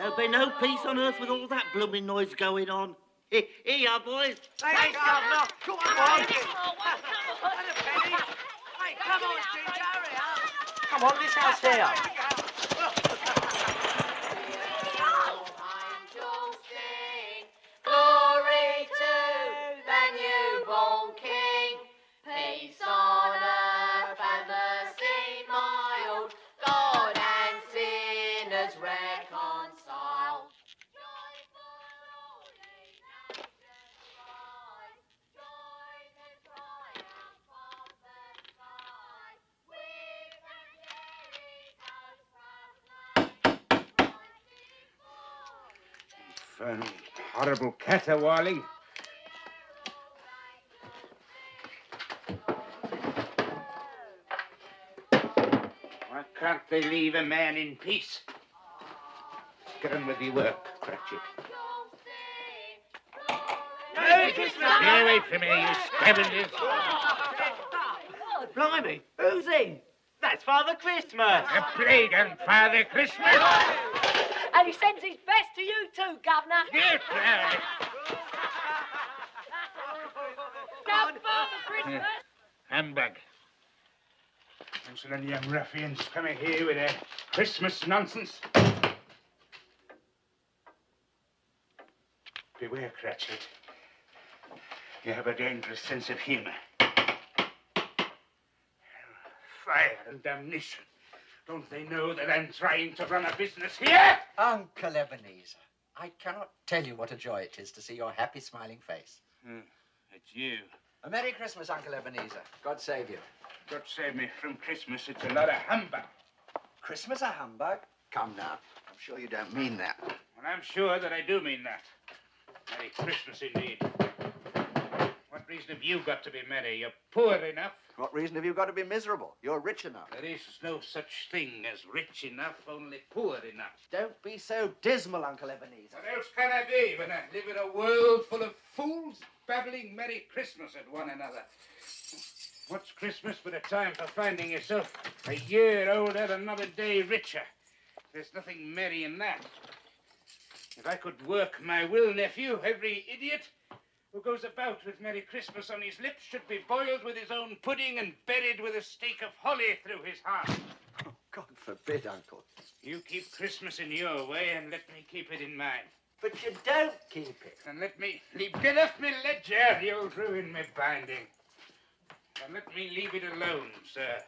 There'll be no peace on earth with all that blooming noise going on. Here you are, boys. Hey, Governor. Come on. And a penny. Hey, come on, Ginger, hurry up. Come on, this house here. Glory to the newborn King. Peace on earth and mercy mild. God and sinners reconciled. Joy for all nations rise. Join the triumph of the sky. With the cherries as proclaim. Infernal, horrible caterwauling. Why can't they leave a man in peace? Get on with your work, Cratchit. Stay away from me, you scavengers. Blimey, who's he? That's Father Christmas. A plague on Father Christmas. And he sends his best to you too, Governor. Get out. Now, Father Christmas. Humbug. Council and young ruffians coming here with their Christmas nonsense. Beware, Cratchit. You have a dangerous sense of humor. Fire and damnation. Don't they know that I'm trying to run a business here? Uncle Ebenezer, I cannot tell you what a joy it is to see your happy, smiling face. It's you. A Merry Christmas, Uncle Ebenezer. God save you. God save me from Christmas. It's a lot of humbug. Christmas a humbug? Come now. I'm sure you don't mean that. Well, I'm sure that I do mean that. Merry Christmas indeed. What reason have you got to be merry? You're poor enough. What reason have you got to be miserable? You're rich enough. There is no such thing as rich enough, only poor enough. Don't be so dismal, Uncle Ebenezer. What else can I be when I live in a world full of fools babbling Merry Christmas at one another? What's Christmas but a time for finding yourself a year older, another day richer? There's nothing merry in that. If I could work my will, nephew, every idiot who goes about with Merry Christmas on his lips should be boiled with his own pudding and buried with a stake of holly through his heart. Oh, God forbid, Uncle. You keep Christmas in your way and let me keep it in mine. But you don't keep it. And let me get off me ledger, you'll ruin me binding. And let me leave it alone, sir.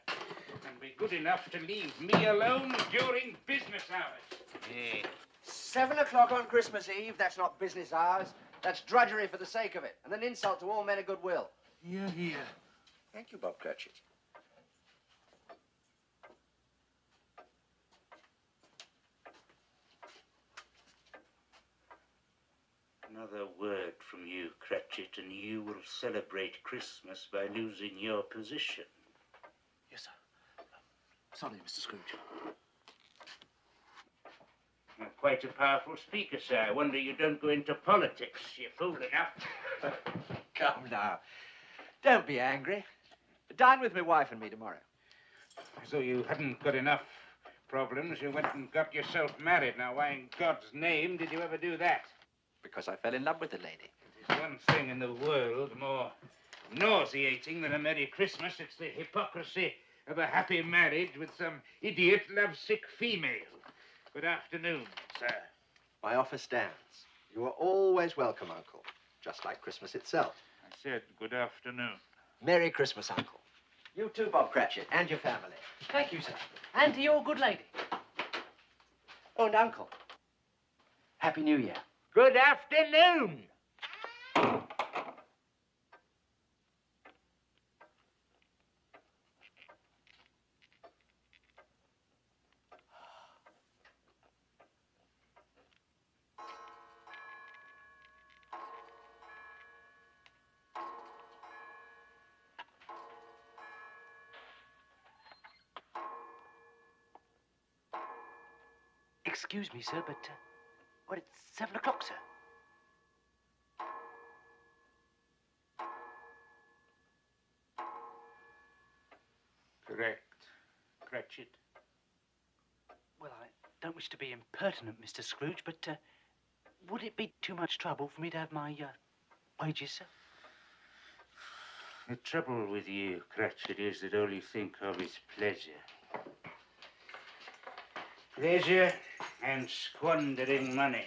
And be good enough to leave me alone during business hours. Yeah. 7 o'clock on Christmas Eve, that's not business hours. That's drudgery for the sake of it, and an insult to all men of goodwill. Hear, hear. Thank you, Bob Cratchit. Another word from you, Cratchit, and you will celebrate Christmas by losing your position. Yes, sir. Sorry, Mr. Scrooge. You're quite a powerful speaker, sir. I wonder you don't go into politics. You're fool enough. Come now. Don't be angry. Dine with my wife and me tomorrow. As though you hadn't got enough problems, you went and got yourself married. Now, why in God's name did you ever do that? Because I fell in love with the lady. There's one thing in the world more nauseating than a Merry Christmas. It's the hypocrisy of a happy marriage with some idiot lovesick female. Good afternoon, sir. My offer stands. You are always welcome, Uncle. Just like Christmas itself. I said good afternoon. Merry Christmas, Uncle. You too, Bob Cratchit, and your family. Thank you, sir. And to your good lady. Oh, and Uncle. Happy New Year. Good afternoon. Excuse me, sir, but, well, it's 7 o'clock, sir. Correct, Cratchit. Well, I don't wish to be impertinent, Mr. Scrooge, but would it be too much trouble for me to have my wages, sir? The trouble with you, Cratchit, is that all you think of is pleasure. Pleasure and squandering money.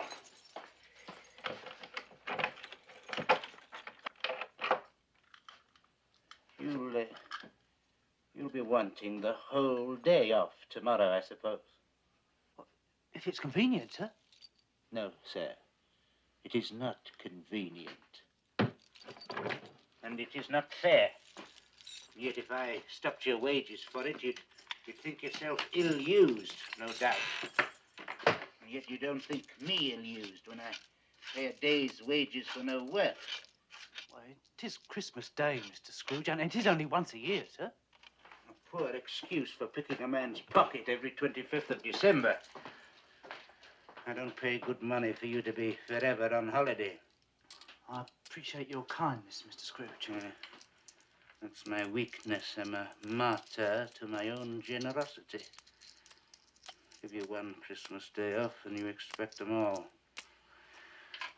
You'll be wanting the whole day off tomorrow, I suppose. If it's convenient, sir. No, sir. It is not convenient. And it is not fair. Yet if I stopped your wages for it, you'd think yourself ill-used, no doubt. And yet you don't think me ill-used when I pay a day's wages for no work. Why, it is Christmas Day, Mr. Scrooge, and it is only once a year, sir. A poor excuse for picking a man's pocket every 25th of December. I don't pay good money for you to be forever on holiday. I appreciate your kindness, Mr. Scrooge. That's my weakness. I'm a martyr to my own generosity. Give you one Christmas day off and you expect them all.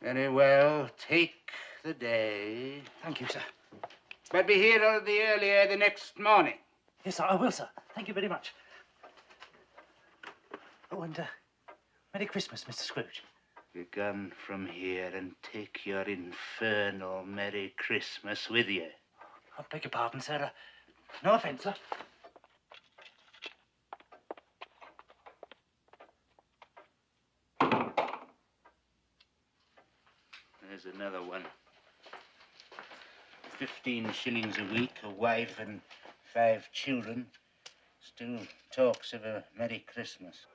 Very well, take the day. Thank you, sir. But be here all the earlier the next morning. Yes, sir, I will, sir. Thank you very much. Oh, and Merry Christmas, Mr. Scrooge. Be gone from here and take your infernal Merry Christmas with you. I beg your pardon, sir. No offence, sir. There's another one. 15 shillings a week, a wife and 5 children. Still talks of a Merry Christmas.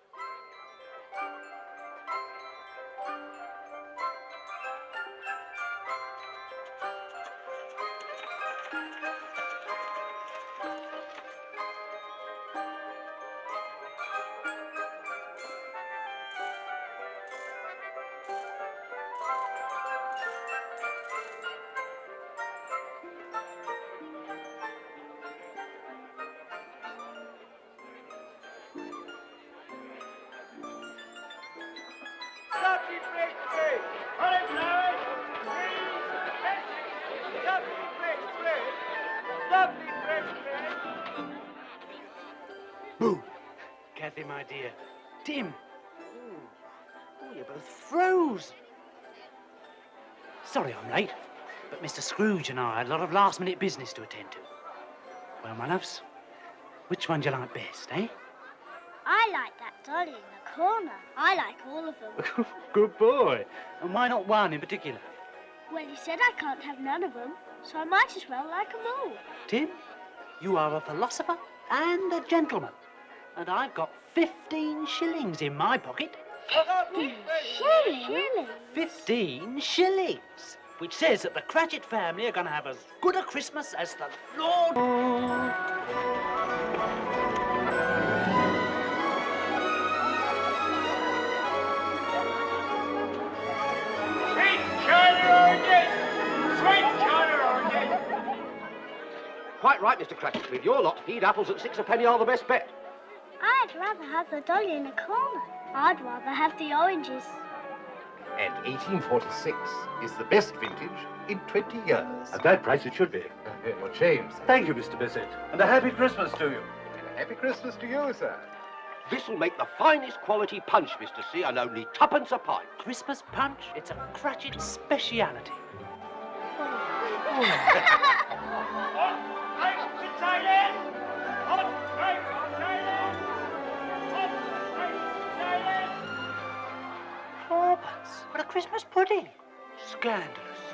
Lovely bread. Cauliflower, cheese, lovely bread. Lovely bread. Boo! Kathy, my dear. Tim. Oh, you're both froze. Sorry I'm late, but Mr. Scrooge and I had a lot of last-minute business to attend to. Well, my loves, which one do you like best, eh? I like that dolly in the corner. I like all of them. Good boy. And why not one in particular? Well, you said I can't have none of them, so I might as well like them all. Tim, you are a philosopher and a gentleman. And I've got 15 shillings in my pocket. 15 shillings? 15 shillings! Which says that the Cratchit family are going to have as good a Christmas as the Lord... Sweet China oranges! Sweet China oranges! Quite right, Mr. Cratchit. With your lot, feed apples at 6 a penny are the best bet. I'd rather have the dolly in the corner. I'd rather have the oranges. And 1846 is the best vintage in 20 years. At that price it should be. Or James. Thank you, Mr. Bissett. And a happy Christmas to you. And a happy Christmas to you, sir. This'll make the finest quality punch, Mr. C, and only 2p a pint. Christmas punch? It's a Cratchit speciality. Fourpence for a Christmas pudding. Scandalous.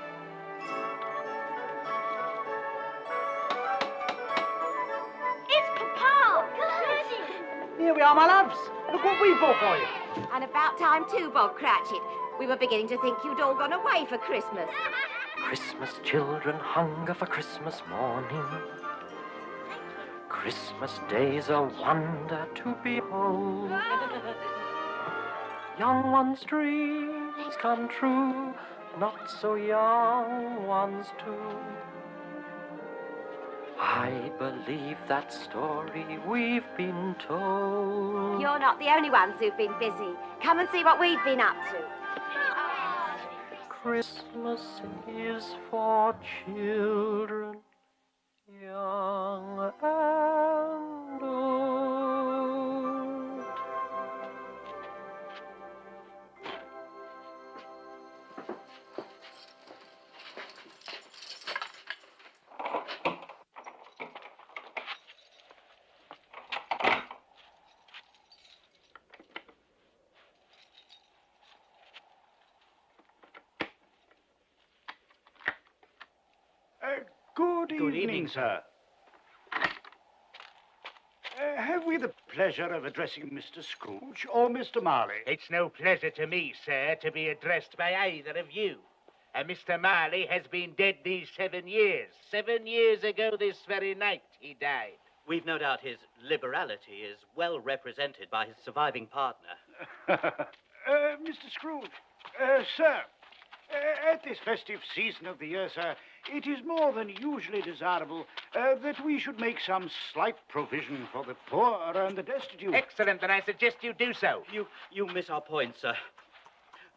It's Papa! Here we are, my loves. Look what we bought for you. And about time too, Bob Cratchit. We were beginning to think you'd all gone away for Christmas. Christmas children hunger for Christmas morning. Christmas day's a wonder to behold. Young ones' dreams come true, not so young ones too. I believe that story we've been told. You're not the only ones who've been busy. Come and see what we've been up to. Christmas is for children, young and old. Good evening, sir. Have we the pleasure of addressing Mr. Scrooge or Mr. Marley? It's no pleasure to me, sir, to be addressed by either of you. Mr. Marley has been dead these 7 years. 7 years ago this very night he died. We've no doubt his liberality is well represented by his surviving partner. Mr. Scrooge, sir, at this festive season of the year, sir, it is more than usually desirable that we should make some slight provision for the poor and the destitute. Excellent, then I suggest you do so. You miss our point, sir.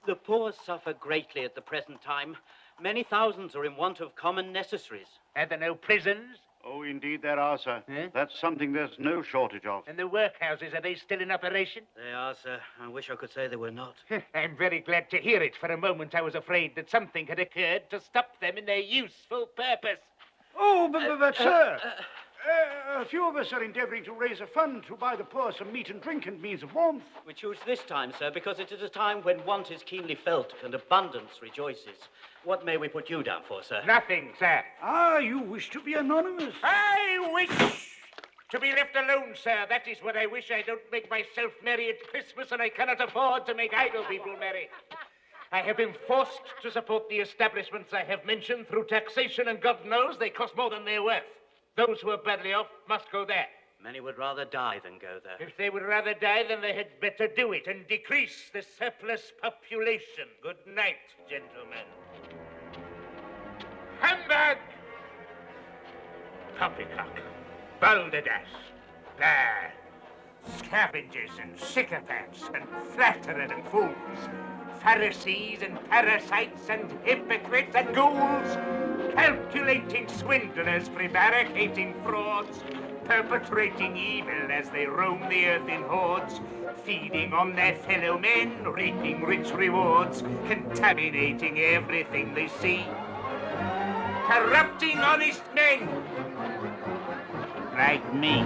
The poor suffer greatly at the present time. Many thousands are in want of common necessaries. And there are no prisons? Oh, indeed there are, sir. That's something there's no shortage of. And the workhouses, are they still in operation? They are, sir. I wish I could say they were not. I'm very glad to hear it. For a moment I was afraid that something had occurred to stop them in their useful purpose. Oh, but sir, a few of us are endeavouring to raise a fund to buy the poor some meat and drink and means of warmth. We choose this time, sir, because it is a time when want is keenly felt and abundance rejoices. What may we put you down for, sir? Nothing, sir. Ah, you wish to be anonymous. I wish to be left alone, sir. That is what I wish. I don't make myself merry at Christmas, and I cannot afford to make idle people merry. I have been forced to support the establishments I have mentioned through taxation, and God knows they cost more than they're worth. Those who are badly off must go there. Many would rather die than go there. If they would rather die, then they had better do it and decrease the surplus population. Good night, gentlemen. Humbug! Poppycock, balderdash, blah, scavengers and sycophants and flatterers and fools, Pharisees and parasites and hypocrites and ghouls, calculating swindlers, prevaricating frauds, perpetrating evil as they roam the earth in hordes, feeding on their fellow men, reaping rich rewards, contaminating everything they see, corrupting honest men like me.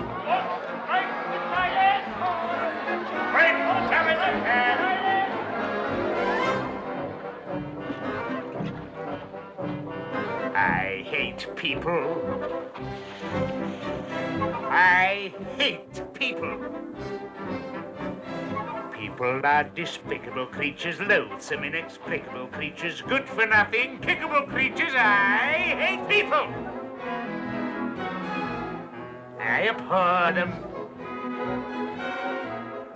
I hate people. I hate people. People are despicable creatures, loathsome, inexplicable creatures, good for nothing, kickable creatures. I hate people. I abhor them.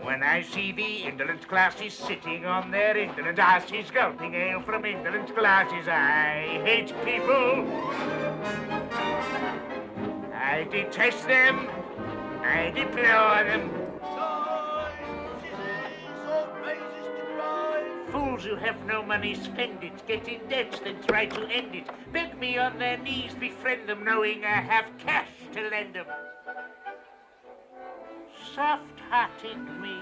When I see the indolent classes sitting on their indolent asses, gulping ale from indolent glasses, I hate people. I detest them. I deplore them. Fools who have no money spend it, get in debt, then try to end it. Beg me on their knees, befriend them, knowing I have cash to lend them. Soft-hearted me,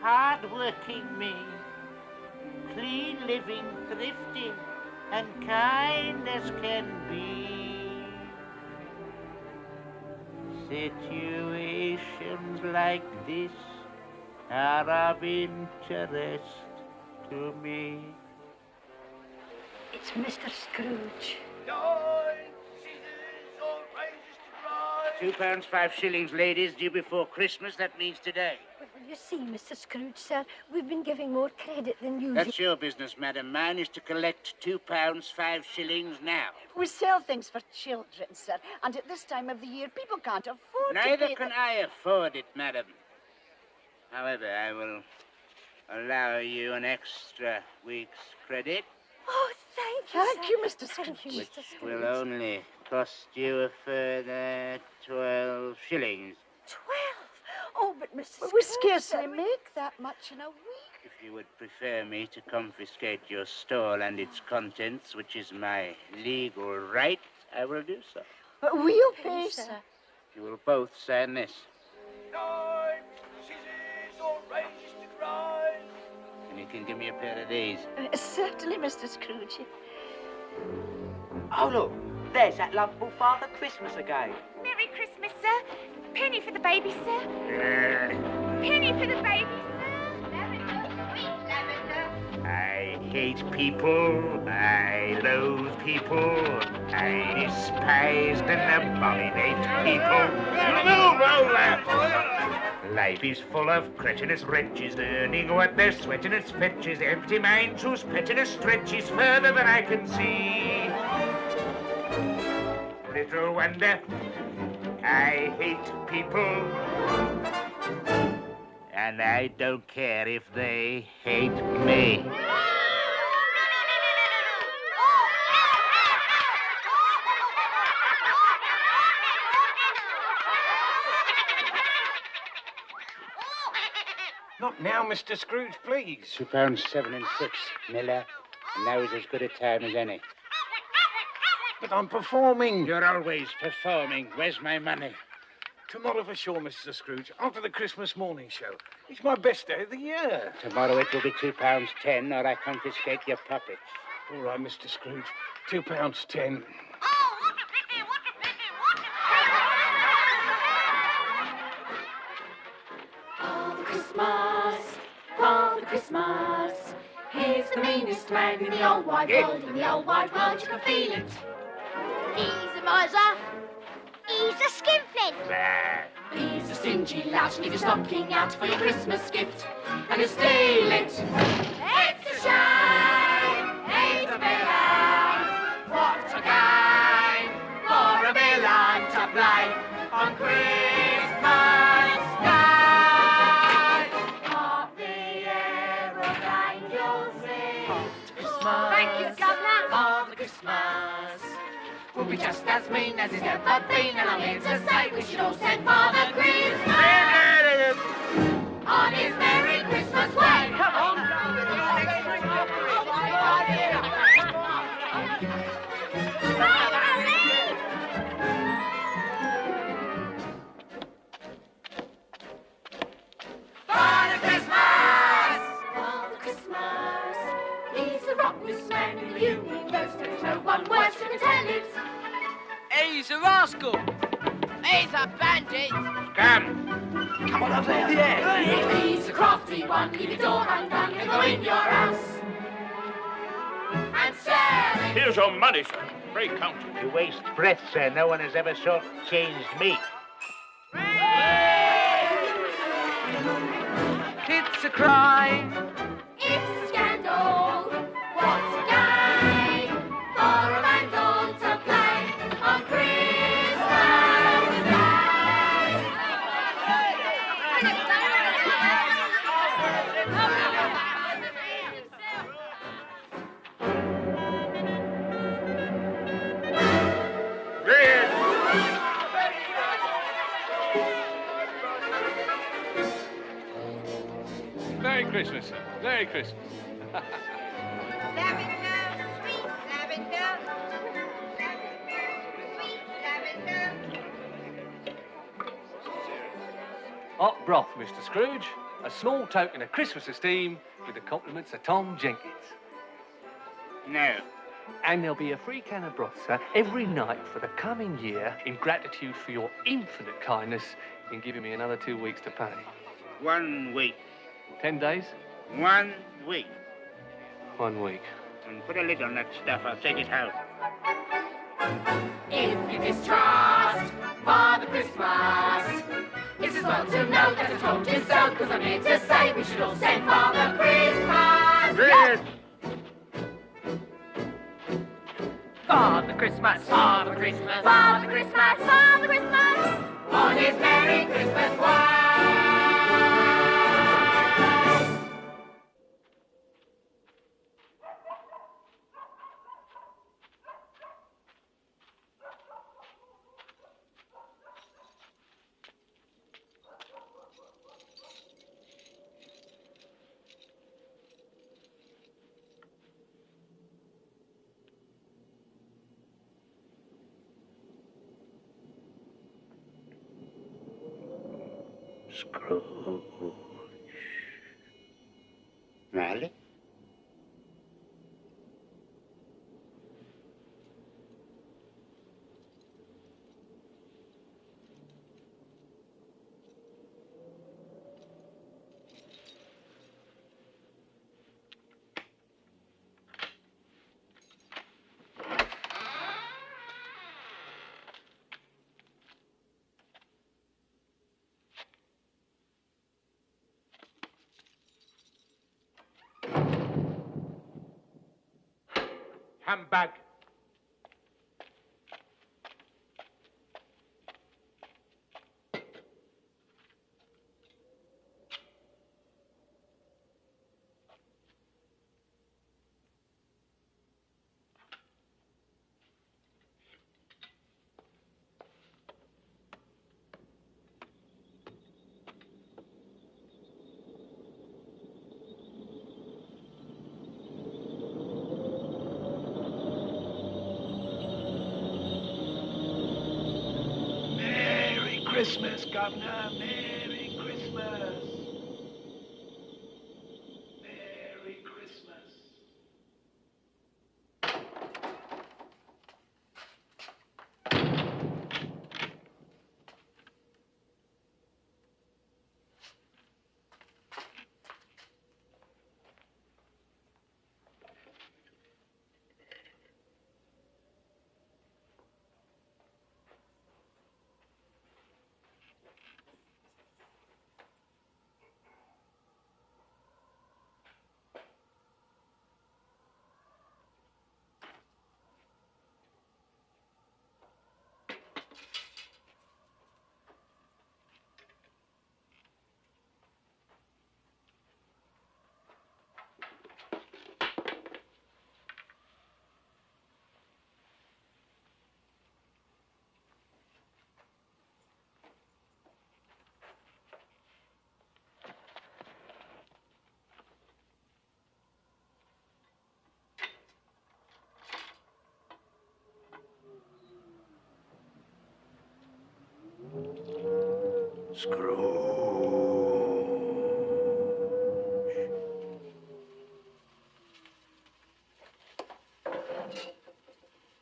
hard-working me, clean-living, thrifty, and kind as can be. Situations like this are of interest to me. It's Mr. Scrooge. £2, 5 shillings, ladies, due before Christmas. That means today. Well, you see, Mr. Scrooge, sir, we've been giving more credit than usual. That's your business, madam. Mine is to collect £2, 5 shillings now. We sell things for children, sir, and at this time of the year, people can't afford to Neither pay can I afford it, madam. However, I will allow you an extra week's credit. Oh, Thank you, Mr. Scrooge. Which will only cost you a further 12 shillings. 12? Oh, but Mr. Scrooge... We scarcely make that much in a week. If you would prefer me to confiscate your stall and its contents, which is my legal right, I will do so. We'll pay, sir. You will both sign this. Knives, scissors, or razors to grind. And you can give me a pair of these. Certainly, Mr. Scrooge. Oh, look. There's that lovable Father Christmas again. Merry Christmas, sir. Penny for the baby, sir. Penny for the baby, sir. Lavender, sweet lavender. I hate people. I loathe people. I despise and abominate people. Move over! Life is full of cretinous wretches, earning what they're sweating as fetches, empty minds whose pettiness stretches further than I can see. Little wonder I hate people, and I don't care if they hate me. Not now, Mr. Scrooge, please. £2 7 and 6, Miller. Now is as good a time as any. But I'm performing. You're always performing. Where's my money? Tomorrow for sure, Mr. Scrooge, after the Christmas morning show. It's my best day of the year. Tomorrow it will be £2 10, or I confiscate your puppets. All right, Mr. Scrooge, £2 10. Father Christmas, he's the meanest man in the old wide world. In the old wide world, you can feel it. He's a miser. He's a skinflint. He's a stingy lout, leave your stocking out for your Christmas gift, and he'll steal it. It's a shame, it's a villain. What a game for a villain to play on Christmas Day. Hark the aeroplane you'll see. Christmas, Thank you, Governor. Father Christmas will be just as mean as he's ever been, and I'm here to say we should all send Father Christmas on his Merry Christmas way. Come on. Father Christmas! Father Christmas! He's the rottenest man in the universe. There's no one worse who can tell it. He's a rascal. He's a bandit. Come on up there. Yeah. He's a crafty one. Leave your door undone and go in your house and sell it. Here's your money, sir. Pray count it. You waste breath, sir. No one has ever short-changed me. It's a crime. It's a scandal. What's a game for a vandal to play on Christmas Day? Merry Christmas, sir. Merry Christmas. Lavender, sweet lavender. Sweet lavender. Hot broth, Mr. Scrooge. A small token of Christmas esteem with the compliments of Tom Jenkins. No. And there'll be a free can of broth, sir, every night for the coming year in gratitude for your infinite kindness in giving me another 2 weeks to pay. 1 week. 10 days? 1 week. 1 week. And put a lid on that stuff. I'll take it out. If you distrust Father Christmas, it's as well to know that I told you so, because I'm here to say we should all send Father Christmas. Yes. Father Christmas. Father Christmas. Father Christmas. Father Christmas. On his Merry Christmas way. Scrooge. Riley? Humbug. Merry Christmas, Governor. Merry Christmas. Merry Christmas.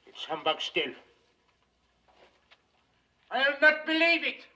It's humbug still. I'll not believe it.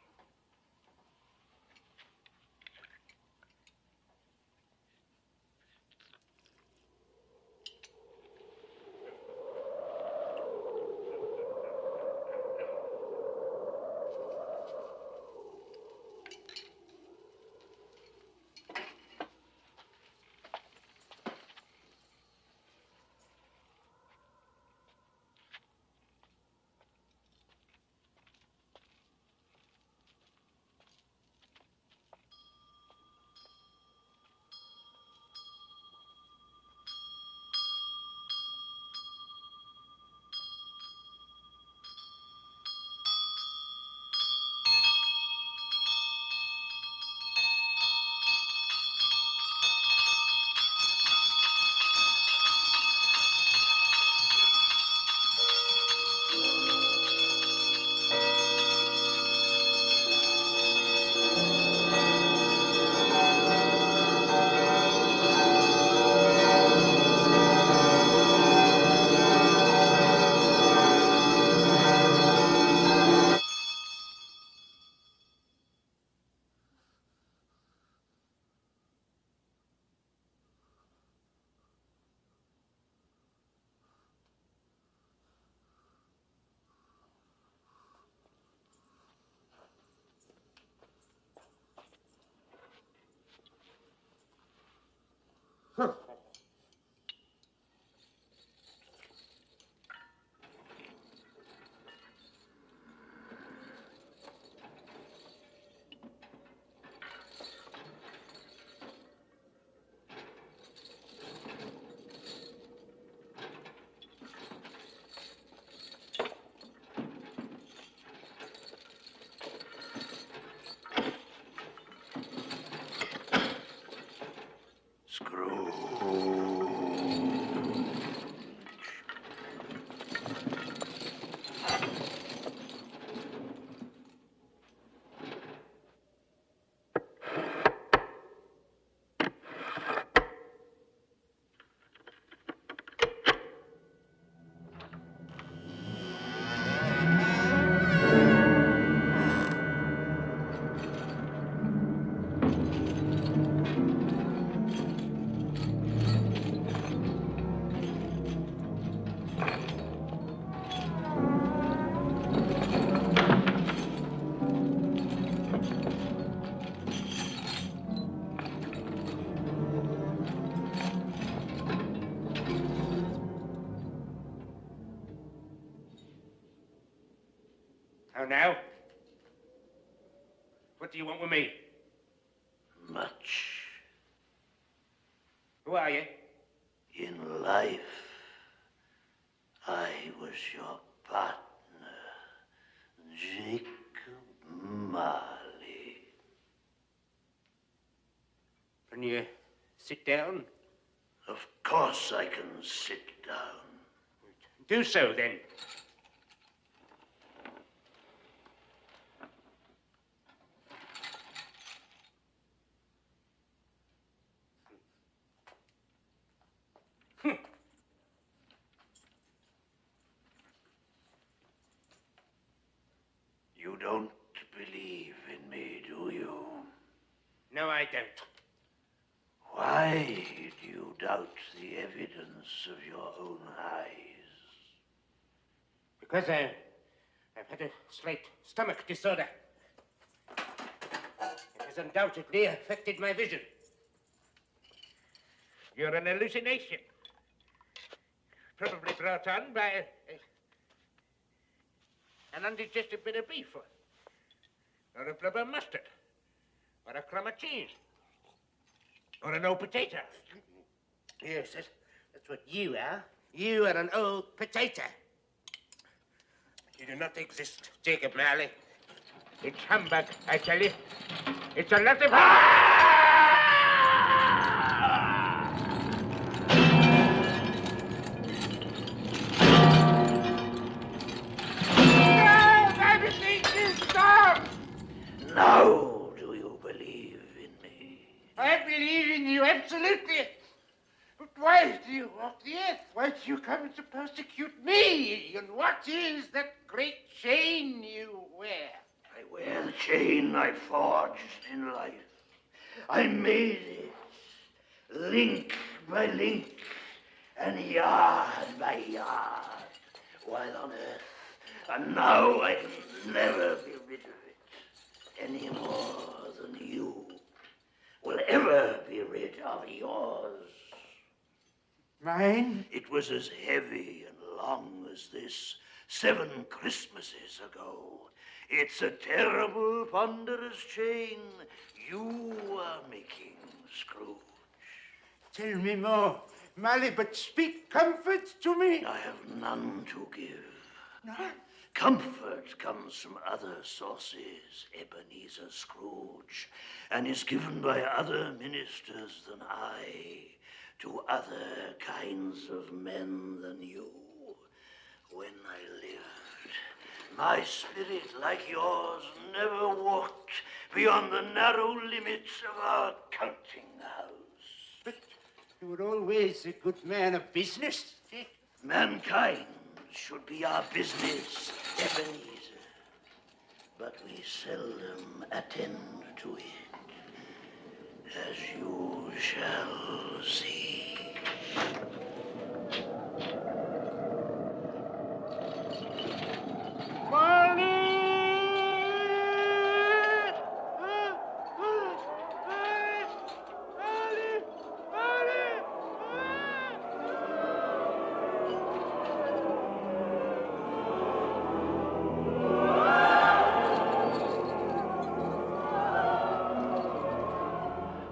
Scrooge. now. What do you want with me? Much. Who are you? In life, I was your partner, Jacob Marley. Can you sit down? Of course I can sit down. Do so, then. You don't believe in me, do you? No, I don't. Why do you doubt the evidence of your own eyes? Because I've had a slight stomach disorder. It has undoubtedly affected my vision. You're an hallucination. Probably brought on by an undigested bit of beef, or a blubber mustard, or a crumb of cheese, or an old potato. Yes, that's what you are. You are an old potato. You do not exist, Jacob Marley. It's humbug, I tell you. It's a lot of... Stop! Now do you believe in me? I believe in you, absolutely. But why do you walk the earth? Why do you come to persecute me? And what is that great chain you wear? I wear the chain I forged in life. I made it, link by link, and yard by yard, while on earth. And now I can never be rid of it, any more than you will ever be rid of yours. Mine? It was as heavy and long as this 7 Christmases ago. It's a terrible, ponderous chain you are making, Scrooge. Tell me more, Marley, but speak comfort to me. I have none to give. No? Comfort comes from other sources, Ebenezer Scrooge, and is given by other ministers than I to other kinds of men than you. When I lived, my spirit, like yours, never walked beyond the narrow limits of our counting house. But you were always a good man of business. Mankind should be our business, Ebenezer, but we seldom attend to it, as you shall see.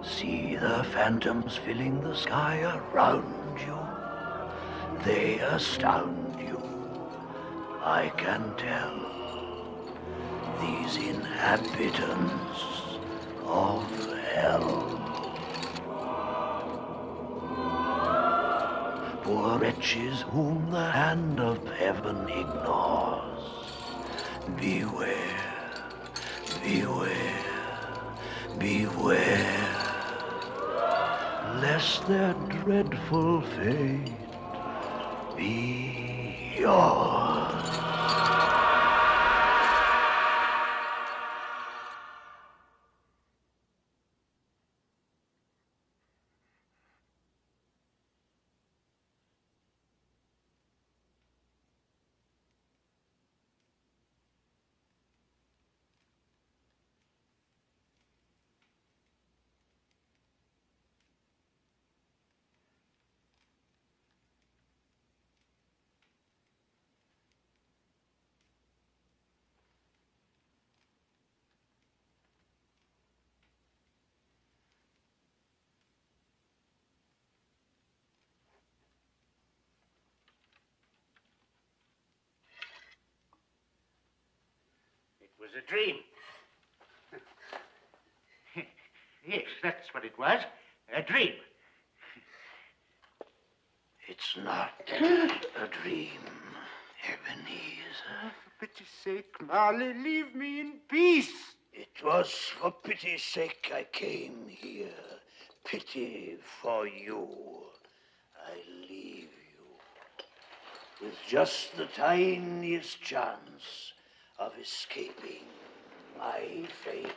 See the phantoms filling the sky around you. They astound you. I can tell. These inhabitants of hell. Poor wretches whom the hand of heaven ignores. Beware, beware, beware, lest their dreadful fate be yours. was a dream. Yes, that's what it was. A dream. It's not a dream, Ebenezer. For pity's sake, Marley, leave me in peace. It was for pity's sake I came here. Pity for you. I leave you with just the tiniest chance of escaping my fate.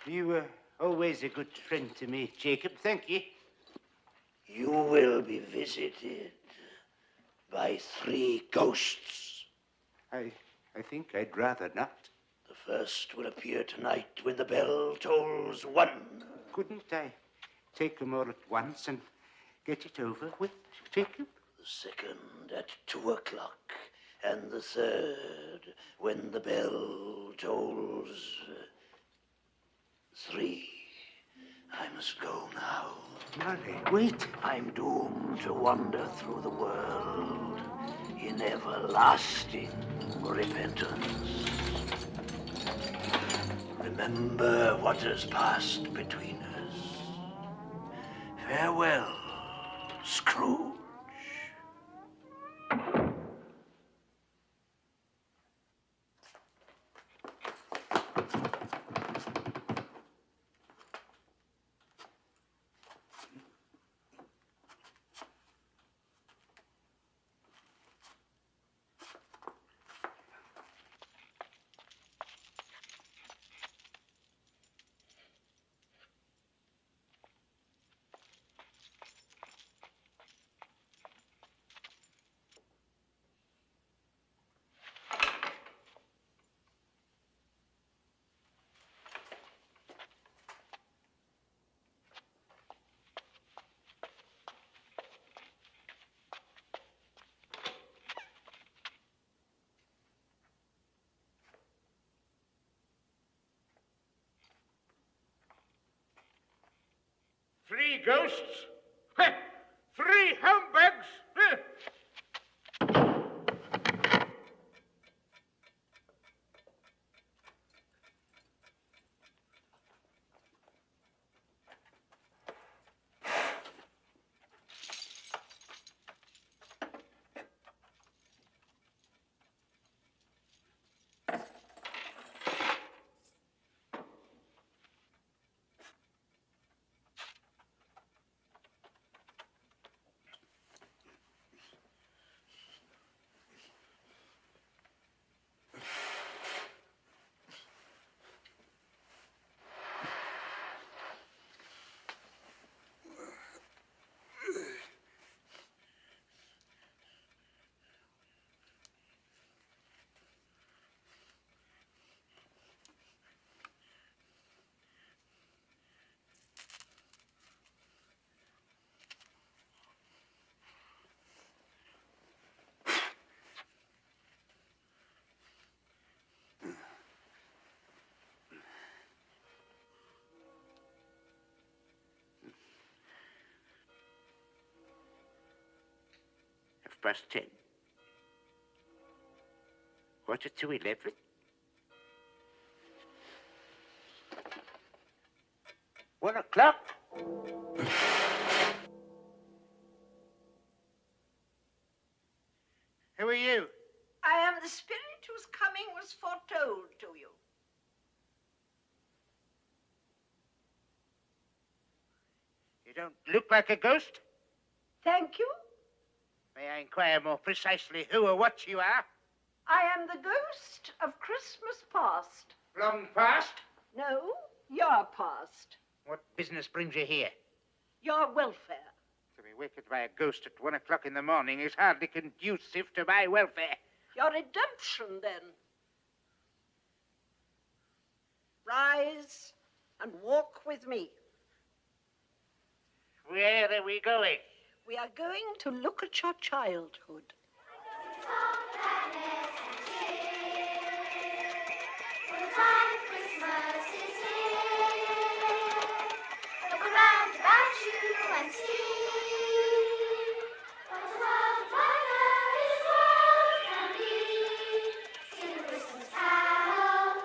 You were always a good friend to me, Jacob. Thank you. You will be visited by 3 ghosts. I think I'd rather not. The first will appear tonight when the bell tolls 1. Couldn't I take them all at once and get it over with, Jacob? The second at 2 o'clock, and the third when the bell tolls 3. I must go now. Marley, wait. I'm doomed to wander through the world in everlasting repentance. Remember what has passed between us. Farewell, Scrooge. Three ghosts? 3 humbugs? Past 10. Quarter to 11. One o'clock. Who are you? I am the spirit whose coming was foretold to you. You don't look like a ghost. Thank you. May I inquire more precisely who or what you are? I am the ghost of Christmas past. Long past? No, your past. What business brings you here? Your welfare. To be wakened by a ghost at 1 o'clock in the morning is hardly conducive to my welfare. Your redemption, then. Rise and walk with me. Where are we going? We are going to look at your childhood. Sing a Christmas carol,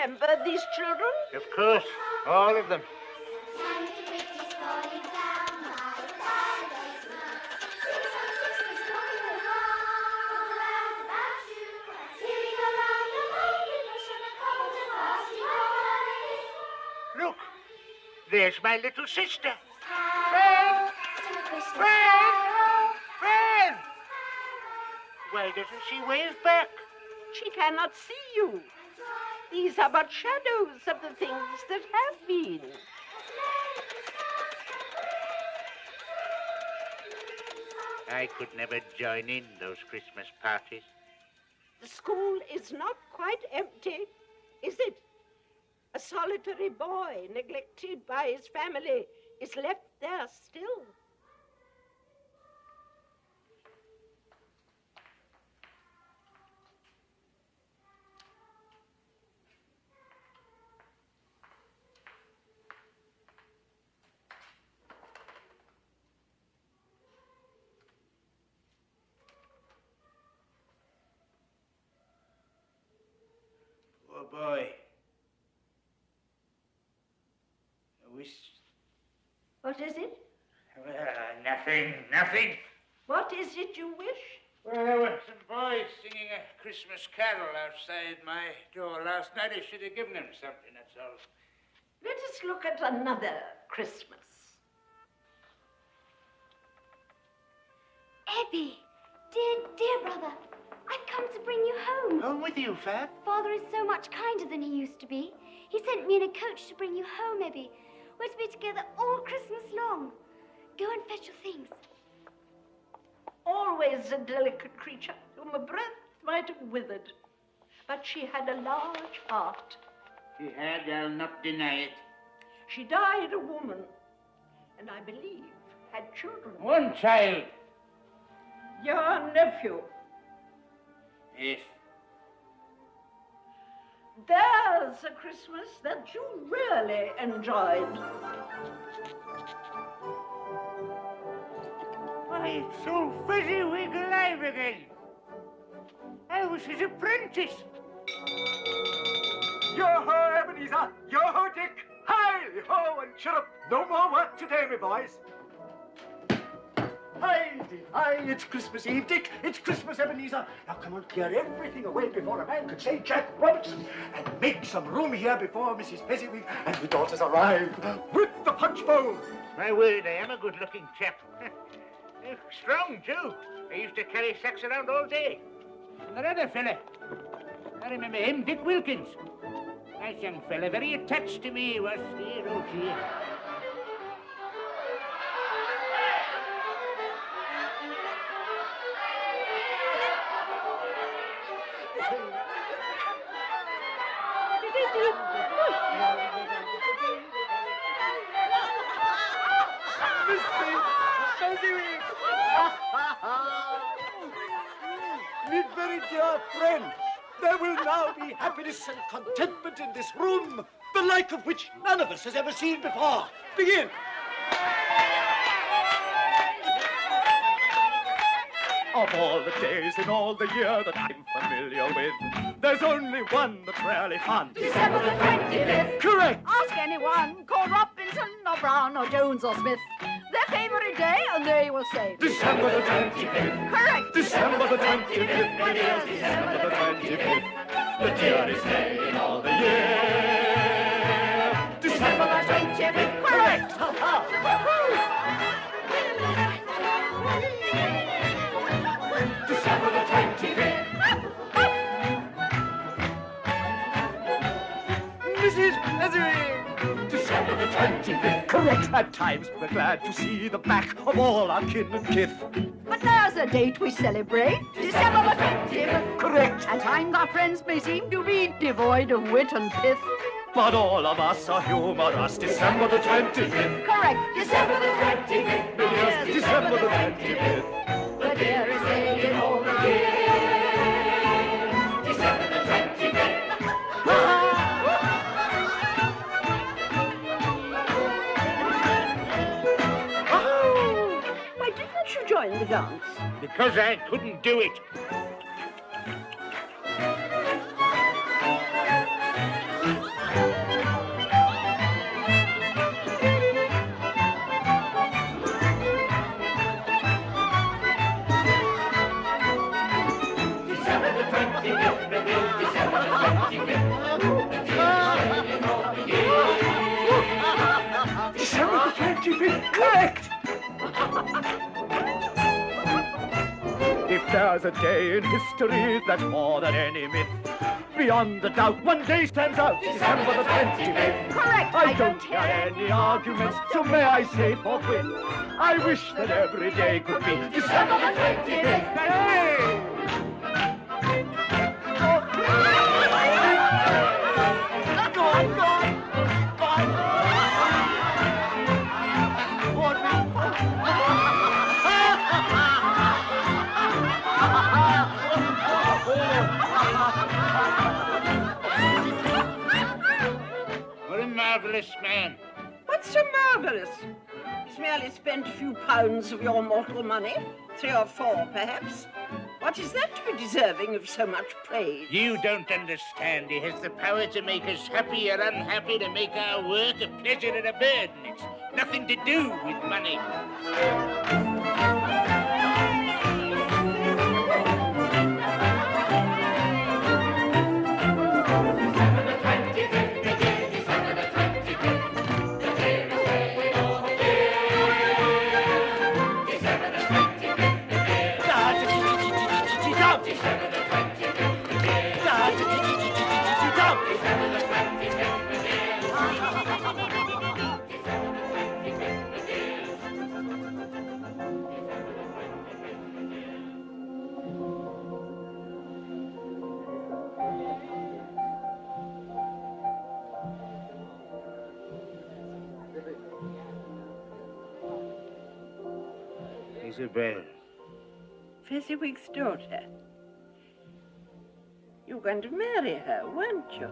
remember these children? Of course, all of them. Look, there's my little sister. Fran! Fran! Fran! Why doesn't she wave back? She cannot see you. These are but shadows of the things that have been. I could never join in those Christmas parties. The school is not quite empty, is it? A solitary boy, neglected by his family, is left there still. Poor boy. I wish... What is it? Nothing. What is it you wish? Well, there were some boys singing a Christmas carol outside my door last night. I should have given them something, that's all. Let us look at another Christmas. Ebbie, dear brother, I've come to bring you home. Home with you, Fab? Father is so much kinder than he used to be. He sent me in a coach to bring you home, Ebbie. We're to be together all Christmas long. Go and fetch your things. Always a delicate creature whom a breath might have withered. But she had a large heart. She had, I'll not deny it. She died a woman, and I believe had children. One child. Your nephew. Yes. There's a Christmas that you really enjoyed. Why, it's so fezziwig alive again. I was his apprentice. Yo-ho, Ebenezer! Yo-ho, Dick! Hi-ho, and chirrup! No more work today, me boys. Hi, it's Christmas Eve, Dick. It's Christmas, Ebenezer. Now, come on, clear everything away before a man could say Jack Robinson, and make some room here before Mrs. Fezziwig and her daughters arrive with the punch bowl. My word, I am a good-looking chap. Strong, too. I used to carry sacks around all day. And that other fella, I remember him, Dick Wilkins. Nice young fella, very attached to me, he was. Dear, oh dear. Me very dear friend, there will now be happiness and contentment in this room, the like of which none of us has ever seen before. Begin. Of all the days in all the year that I'm familiar with, there's only one that's really fun. December the 25th. Correct. Ask anyone, call Robinson or Brown or Jones or Smith, their favorite day, and they will say December the 25th. Correct. December the 25th. My dear, December the 25th. The dearest day in all the year. December the 25th. Correct. December the 25th. Mrs. Fezziwig. December the 25th. Correct. At times we're glad to see the back of all our kin and kith. But there's a date we celebrate, December the 25th. Correct. At times our friends may seem to be devoid of wit and pith. But all of us are humorous. December the 25th. Correct. December the 25th. Yes, December the 25th. The dearest day in all the year. December the 25th. Why didn't you join the dance? Because I couldn't do it. 25th, correct! If there's a day in history that's more than any myth, beyond the doubt, one day stands out, December the 25th. Correct. I don't hear any arguments, so may I say forthwith, I wish that every day could be December the 25th. Hey! Go on, go on. Go on. What a marvellous man. What's so marvellous? He's merely spent a few pounds of your mortal money. 3 or 4, perhaps. What is that to be deserving of so much praise? You don't understand. He has the power to make us happy or unhappy, to make our work a pleasure and a burden. It's nothing to do with money. Isabel. Fezziwig's daughter. You're going to marry her, weren't you?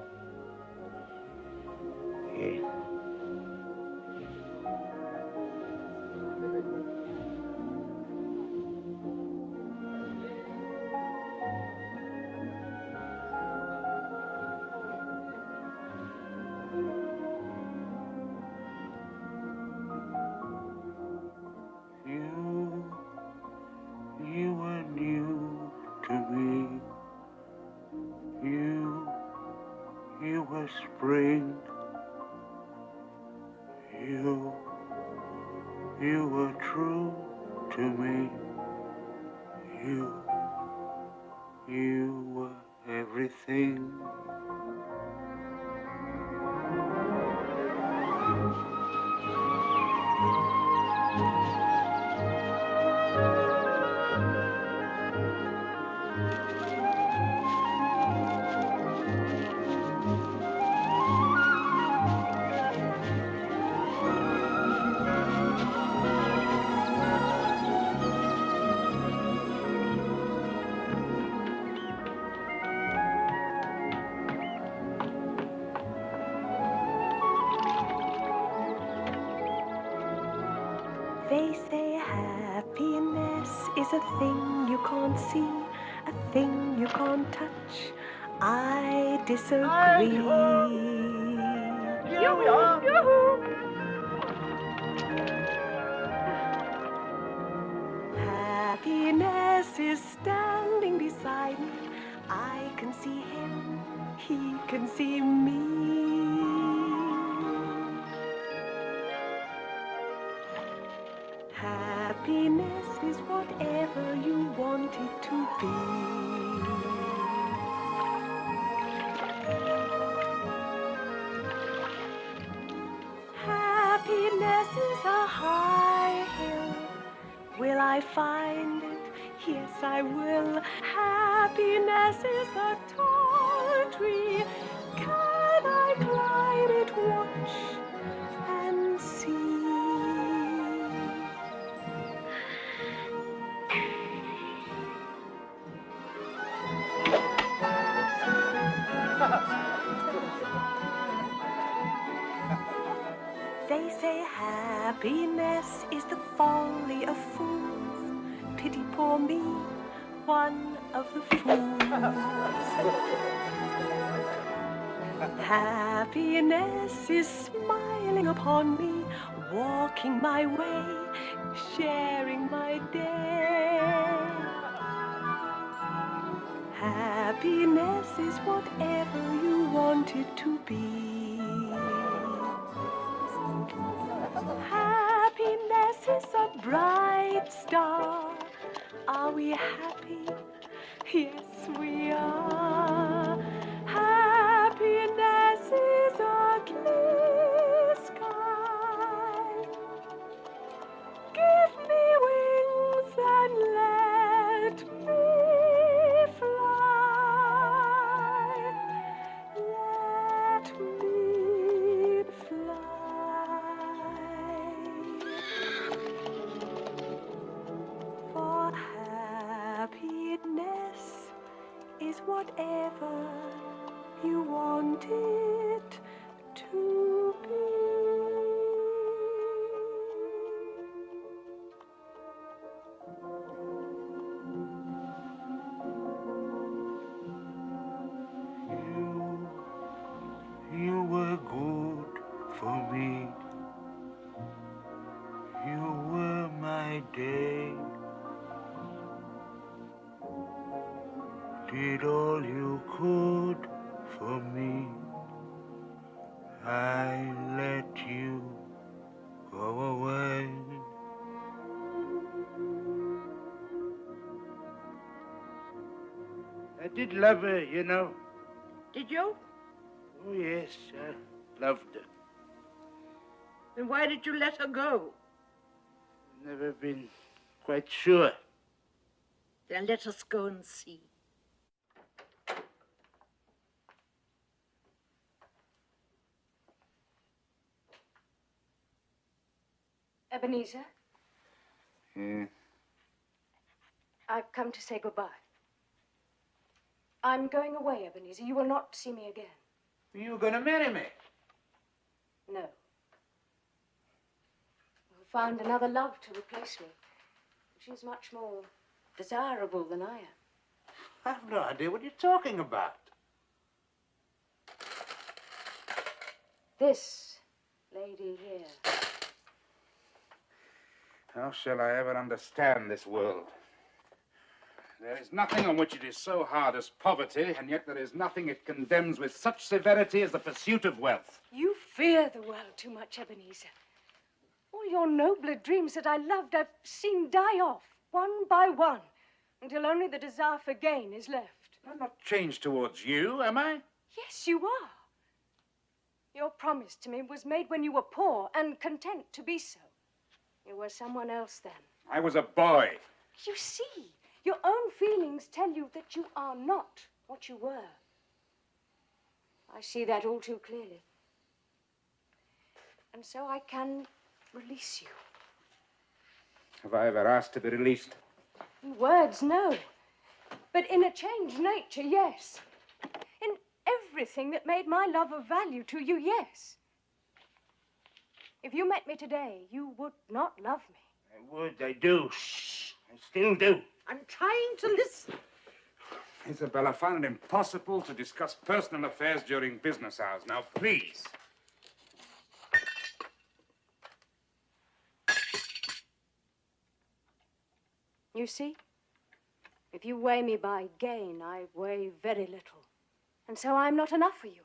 Yes. You were new to me. You were spring. You were true to me. You were everything. They say happiness is a thing you can't see, a thing you can't touch. I disagree. Here we are. Happiness is standing beside me. I can see him, he can see me. Happiness is whatever you want it to be. Happiness is a high hill. Will I find it? Yes, I will. Happiness is a tall tree. Can I climb it? Watch and see. They say happiness is the folly of fools. Pity poor me, one of the fools. Happiness is smiling upon me, walking my way, sharing my day. Happiness is whatever you want it to be. bright star. Are we happy? Yes, we are. Happiness is a clear sky. Give me wings and let me fly. Let me fly. For happiness is whatever you want it to be. You were good for me. You were my day. Did all you could for me. I let you go away. I did love her, you know. Did you? Oh, yes, I loved her. Then why did you let her go? Never been quite sure. Then let us go and see. Ebenezer, Yeah. I've come to say goodbye. I'm going away, Ebenezer. You will not see me again. You going to marry me? No. I've found another love to replace me. She's much more desirable than I am. I have no idea what you're talking about. This lady here. How shall I ever understand this world? There is nothing on which it is so hard as poverty, and yet there is nothing it condemns with such severity as the pursuit of wealth. You fear the world too much, Ebenezer. All your nobler dreams that I loved, I've seen die off, one by one, until only the desire for gain is left. I'm not changed towards you, am I? Yes, you are. Your promise to me was made when you were poor and content to be so. You were someone else then. I was a boy. You see, your own feelings tell you that you are not what you were. I see that all too clearly. And so I can release you. Have I ever asked to be released? In words, no. But in a changed nature, yes. In everything that made my love of value to you, yes. If you met me today, you would not love me. I would, I do. Shh, I still do. I'm trying to listen. Isabel, I find it impossible to discuss personal affairs during business hours. Now, please. You see, if you weigh me by gain, I weigh very little. And so I'm not enough for you.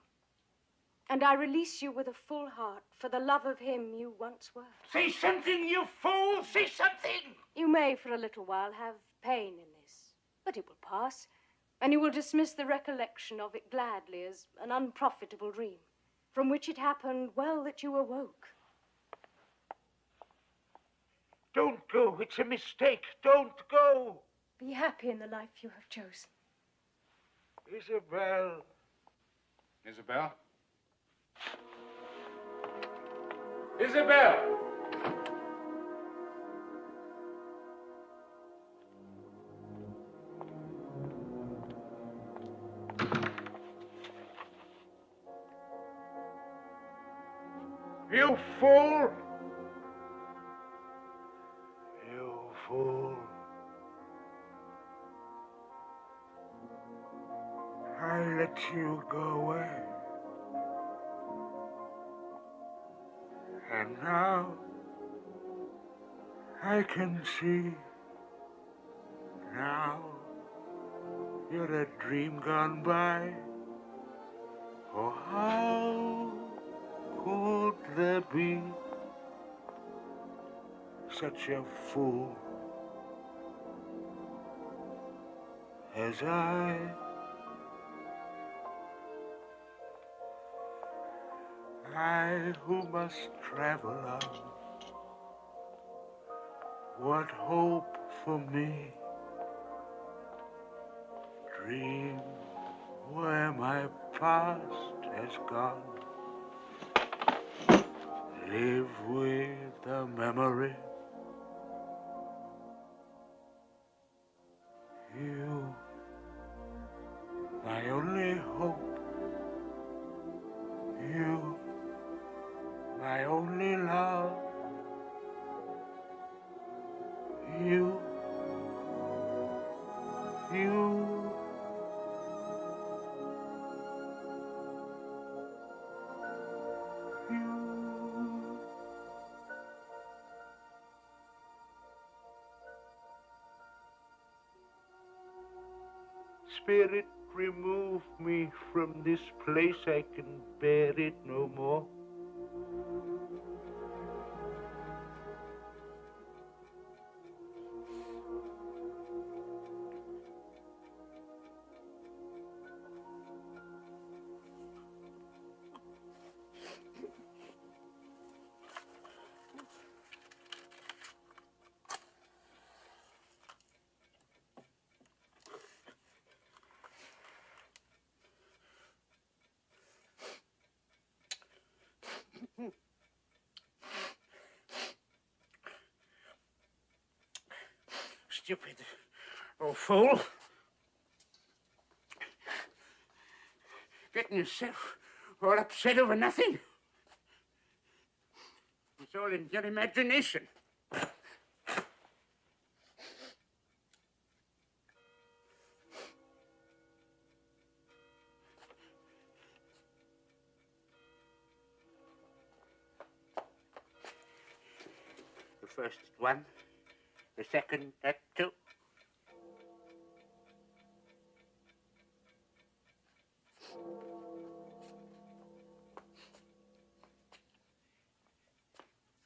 And I release you with a full heart for the love of him you once were. Say something, you fool! Say something! You may, for a little while, have pain in this, but it will pass, and you will dismiss the recollection of it gladly as an unprofitable dream, from which it happened well that you awoke. Don't go. It's a mistake. Don't go. Be happy in the life you have chosen. Isabel. Isabel? Isabel! You fool! You fool. I let you go away. And now I can see. Now you're a dream gone by. Oh, how could there be such a fool as I. I who must travel on, what hope for me? Dream where my past has gone, live with the memory. You, my only hope. You, my only love. You. Spirit, remove me from this place. I can bear it no more. Stupid old fool. Getting yourself all upset over nothing. It's all in your imagination. The first is 1, the second, that's 2.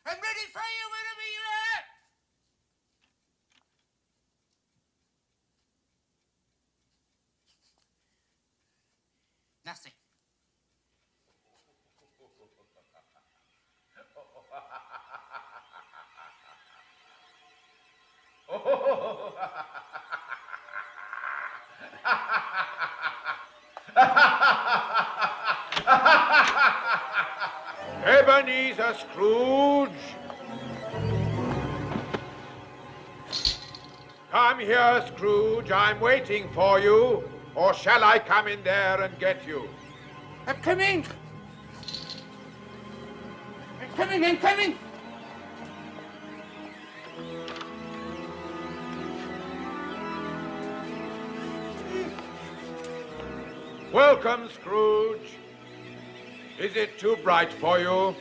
I'm ready for you whenever you are. Nothing. Ebenezer Scrooge! Come here, Scrooge. I'm waiting for you. Or shall I come in there and get you? I'm coming. I'm coming. Welcome, Scrooge. Is it too bright for you?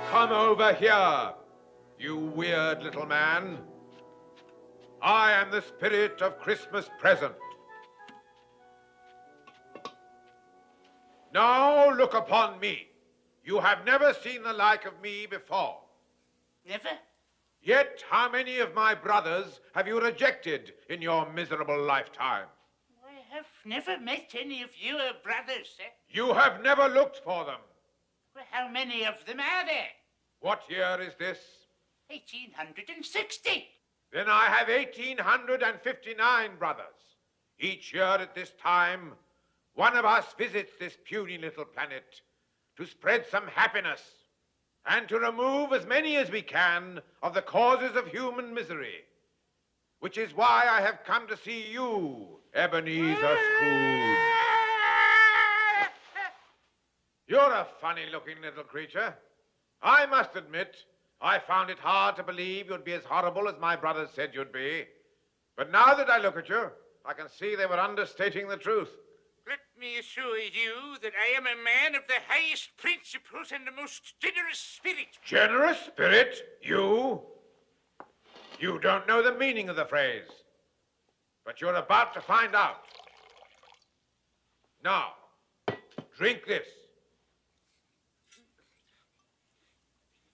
Come over here, you weird little man. I am the spirit of Christmas present. Now look upon me. You have never seen the like of me before. Never? Yet how many of my brothers have you rejected in your miserable lifetime? I have never met any of your brothers, sir. You have never looked for them. Well, how many of them are there? What year is this? 1860. Then I have 1859 brothers. Each year at this time, one of us visits this puny little planet to spread some happiness and to remove as many as we can of the causes of human misery, which is why I have come to see you, Ebenezer Scrooge. You're a funny-looking little creature. I must admit, I found it hard to believe you'd be as horrible as my brothers said you'd be. But now that I look at you, I can see they were understating the truth. Let me assure you that I am a man of the highest principles and the most generous spirit. Generous spirit? You? You don't know the meaning of the phrase, but you're about to find out. Now, drink this.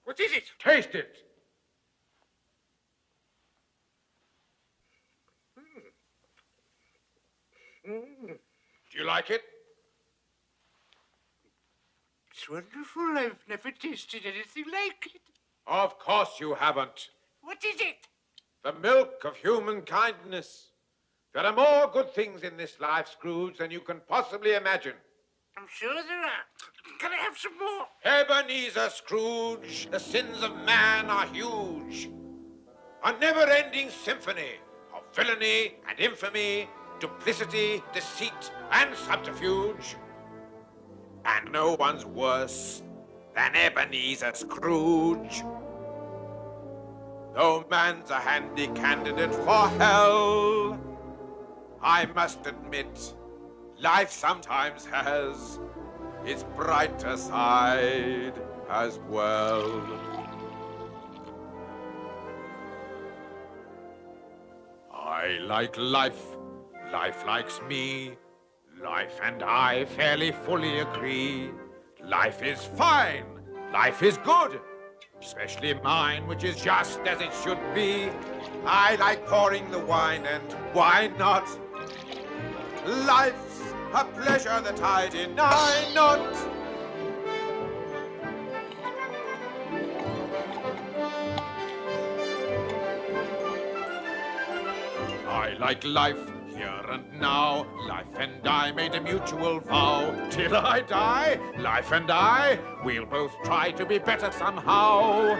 What is it? Taste it. Do you like it? It's wonderful. I've never tasted anything like it. Of course you haven't. What is it? The milk of human kindness. There are more good things in this life, Scrooge, than you can possibly imagine. I'm sure there are. Can I have some more? Ebenezer Scrooge, the sins of man are huge. A never-ending symphony of villainy and infamy, duplicity, deceit, and subterfuge. And no one's worse than Ebenezer Scrooge. Though man's a handy candidate for hell, I must admit, life sometimes has its brighter side as well. I like life, life likes me, life and I fairly fully agree. Life is fine, life is good, especially mine, which is just as it should be. I like pouring the wine, and why not? Life's a pleasure that I deny not. I like life here and now. Life and I made a mutual vow. Till I die, life and I, we'll both try to be better somehow.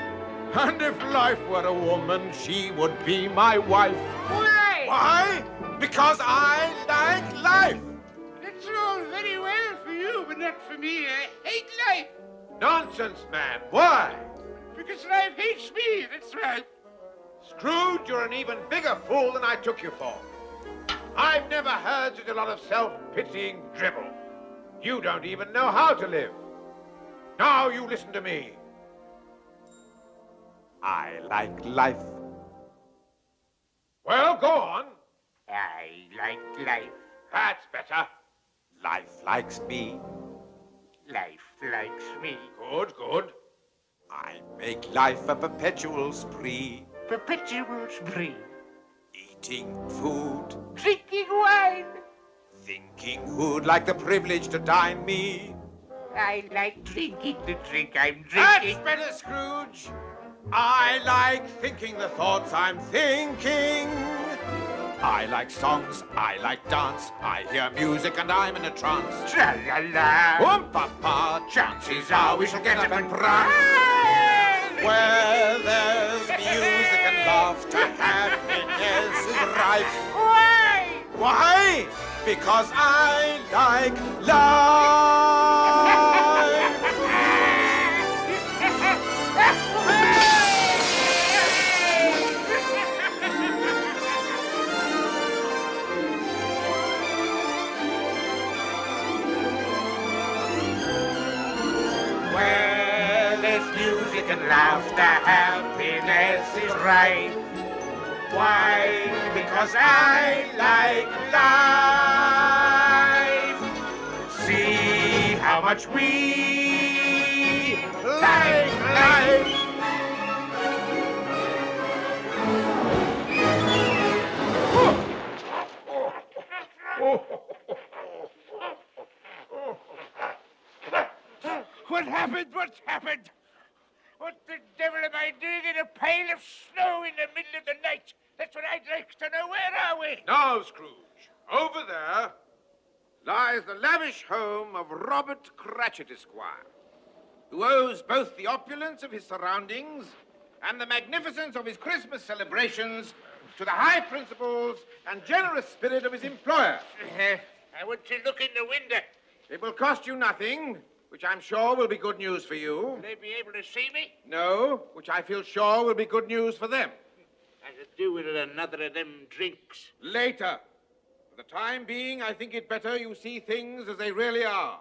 And if life were a woman, she would be my wife. Why? Why? Because I like life. That's all very well for you, but not for me. I hate life. Nonsense, man. Why? Because life hates me, that's right. Scrooge, you're an even bigger fool than I took you for. I've never heard such a lot of self-pitying dribble. You don't even know how to live. Now you listen to me. I like life. Well, go on. I like life. That's better. Life likes me. Life likes me. Good, good. I make life a perpetual spree. Perpetual spree. Eating food. Drinking wine. Thinking who'd like the privilege to dine me. I like drinking the drink I'm drinking. That's better, Scrooge. I like thinking the thoughts I'm thinking. I like songs, I like dance, I hear music and I'm in a trance. Tra-la-la. Oom-pa-pa, chances are we shall get up and prance. Where there's music and laughter, happiness is rife. Why? Why? Because I like life. Where there's music and laughter, happiness is right. Why? Because I like life. See how much we like life. What happened? What's happened? What the devil am I doing in a pile of snow in the middle of the night? That's what I'd like to know. Where are we? Now, Scrooge, over there lies the lavish home of Robert Cratchit, Esquire, who owes both the opulence of his surroundings and the magnificence of his Christmas celebrations to the high principles and generous spirit of his employer. I want to look in the window. It will cost you nothing, which I'm sure will be good news for you. Will they be able to see me? No, which I feel sure will be good news for them. I could do with another of them drinks. Later. For the time being, I think it better you see things as they really are.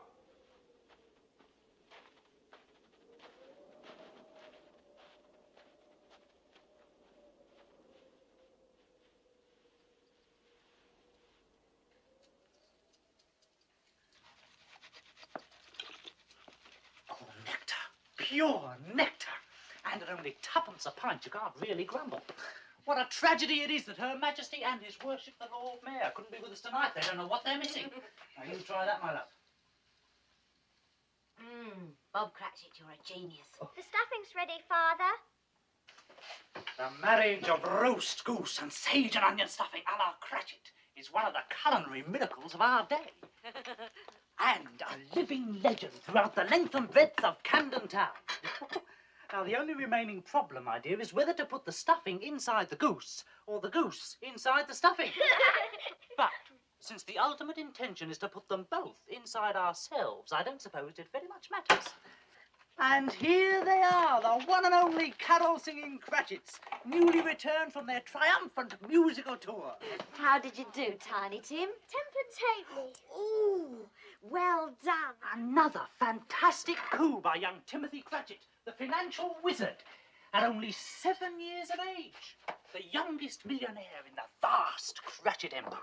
Pure nectar. And at only twopence a pint, you can't really grumble. What a tragedy it is that Her Majesty and His Worship the Lord Mayor couldn't be with us tonight. They don't know what they're missing. Now, you try that, my love. Bob Cratchit, you're a genius. The stuffing's ready, Father. The marriage of roast goose and sage and onion stuffing a la Cratchit is one of the culinary miracles of our day. And a living legend throughout the length and breadth of Camden Town. Now, the only remaining problem, my dear, is whether to put the stuffing inside the goose or the goose inside the stuffing. But since the ultimate intention is to put them both inside ourselves, I don't suppose it very much matters. And here they are, the one and only carol-singing Cratchits, newly returned from their triumphant musical tour. How did you do, Tiny Tim? Temperatately. Ooh, well done. Another fantastic coup by young Timothy Cratchit, the financial wizard, at only 7 years of age, the youngest millionaire in the vast Cratchit empire.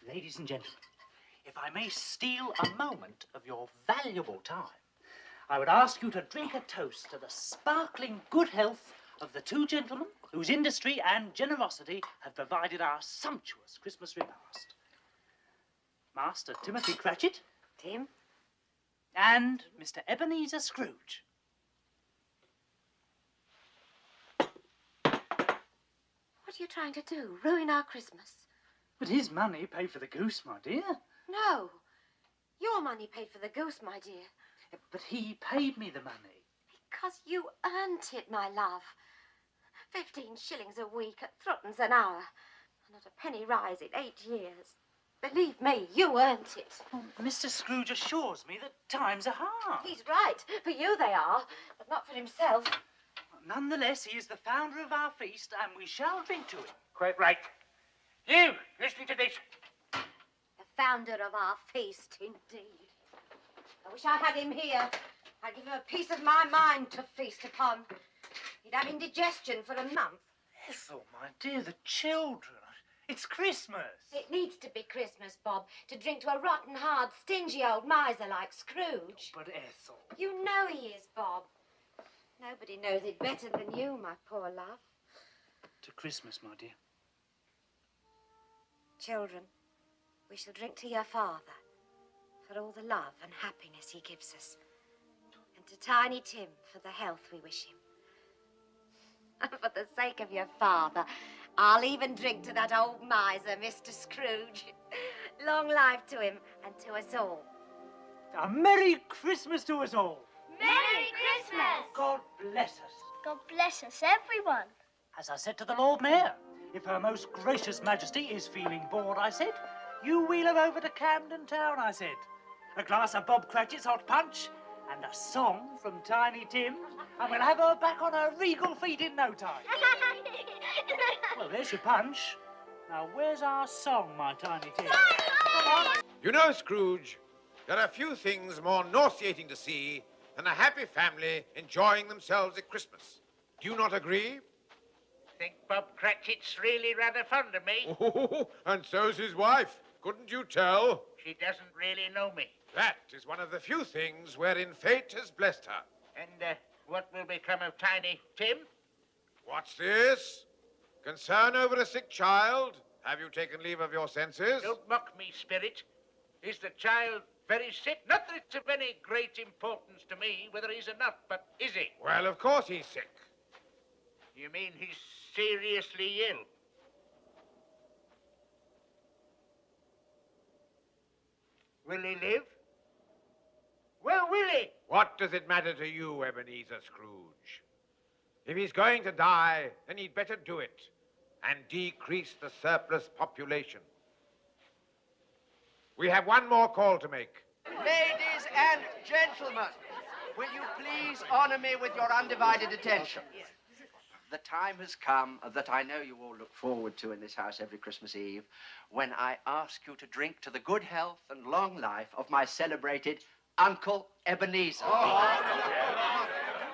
Ladies and gentlemen, if I may steal a moment of your valuable time, I would ask you to drink a toast to the sparkling good health of the two gentlemen whose industry and generosity have provided our sumptuous Christmas repast. Master Timothy Cratchit. Tim. And Mr. Ebenezer Scrooge. What are you trying to do? Ruin our Christmas? But his money paid for the goose, my dear. No. Your money paid for the goose, my dear. But he paid me the money. Because you earned it, my love. 15 shillings a week at threepence an hour. And not a penny rise in 8 years. Believe me, you earned it. Well, Mr. Scrooge assures me that times are hard. He's right. For you they are, but not for himself. Nonetheless, he is the founder of our feast, and we shall drink to him. Quite right. You, listening to this? The founder of our feast, indeed. I wish I had him here. I'd give him a piece of my mind to feast upon. He'd have indigestion for a month. Ethel, my dear, the children. It's Christmas. It needs to be Christmas, Bob, to drink to a rotten, hard, stingy old miser like Scrooge. But Ethel... You know he is, Bob. Nobody knows it better than you, my poor love. To Christmas, my dear. Children, we shall drink to your father for all the love and happiness he gives us. And to Tiny Tim for the health we wish him. And for the sake of your father, I'll even drink to that old miser, Mr. Scrooge. Long life to him and to us all. A Merry Christmas to us all. Merry Christmas! God bless us. God bless us, everyone. As I said to the Lord Mayor, if Her Most Gracious Majesty is feeling bored, I said, you wheel her over to Camden Town, I said. A glass of Bob Cratchit's hot punch and a song from Tiny Tim, and we'll have her back on her regal feet in no time. Well, there's your punch. Now, where's our song, my Tiny Tim? Come on. You know, Scrooge, there are few things more nauseating to see than a happy family enjoying themselves at Christmas. Do you not agree? Think Bob Cratchit's really rather fond of me. Oh, and so's his wife. Couldn't you tell? She doesn't really know me. That is one of the few things wherein fate has blessed her. And what will become of Tiny Tim? What's this? Concern over a sick child? Have you taken leave of your senses? Don't mock me, Spirit. Is the child very sick? Not that it's of any great importance to me whether he's or not, but is he? Well, of course he's sick. You mean he's seriously ill? Will he live? Well, will he? What does it matter to you, Ebenezer Scrooge? If he's going to die, then he'd better do it and decrease the surplus population. We have one more call to make. Ladies and gentlemen, will you please honor me with your undivided attention? The time has come that I know you all look forward to in this house every Christmas Eve, when I ask you to drink to the good health and long life of my celebrated Uncle Ebenezer.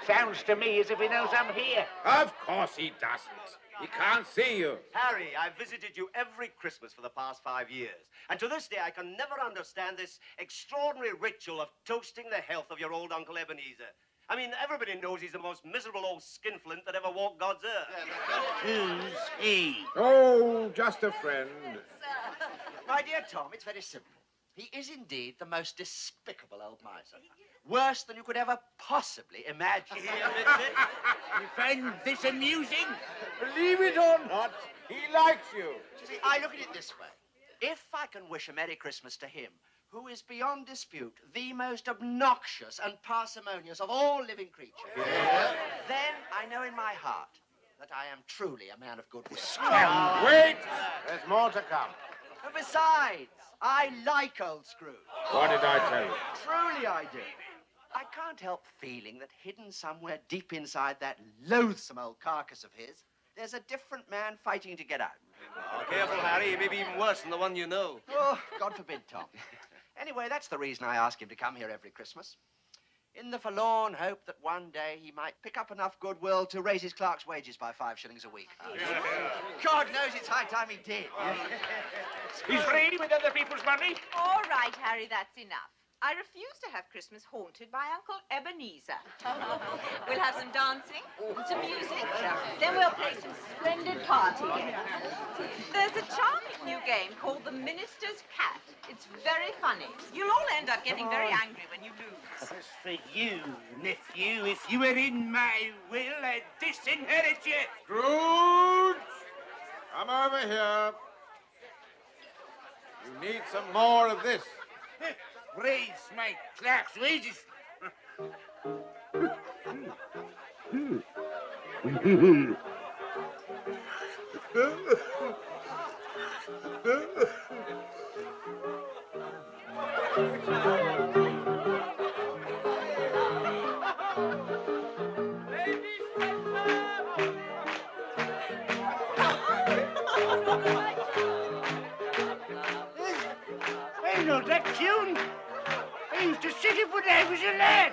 Sounds to me as if he knows I'm here. Of course he doesn't. He can't see you. Harry, I've visited you every Christmas for the past 5 years. And to this day, I can never understand this extraordinary ritual of toasting the health of your old Uncle Ebenezer. I mean, everybody knows he's the most miserable old skinflint that ever walked God's earth. Who's he? Oh, just a friend. My dear Tom, it's very simple. He is indeed the most despicable old miser. Worse than you could ever possibly imagine. He admits it. You find this amusing? Believe it or not, he likes you. See, I look at it this way. If I can wish a Merry Christmas to him, who is beyond dispute the most obnoxious and parsimonious of all living creatures, then I know in my heart that I am truly a man of goodwill. Wait! There's more to come. And besides, I like old Scrooge. What did I tell you? Truly I do. I can't help feeling that hidden somewhere deep inside that loathsome old carcass of his, there's a different man fighting to get out. Oh, careful, Harry. He may be even worse than the one you know. Oh, God forbid, Tom. Anyway, that's the reason I ask him to come here every Christmas. In the forlorn hope that one day he might pick up enough goodwill to raise his clerk's wages by 5 shillings a week. God knows it's high time he did. He's free with other people's money. All right, Harry, that's enough. I refuse to have Christmas haunted by Uncle Ebenezer. We'll have some dancing, some music, then we'll play some splendid party games. There's a charming new game called the Minister's Cat. It's very funny. You'll all end up getting very angry when you lose. As for you, nephew, if you were in my will, I'd disinherit you. Scrooge! Come over here. You need some more of this. Raise my clerk's wages. I know that tune. I used to sing it when I was a lad.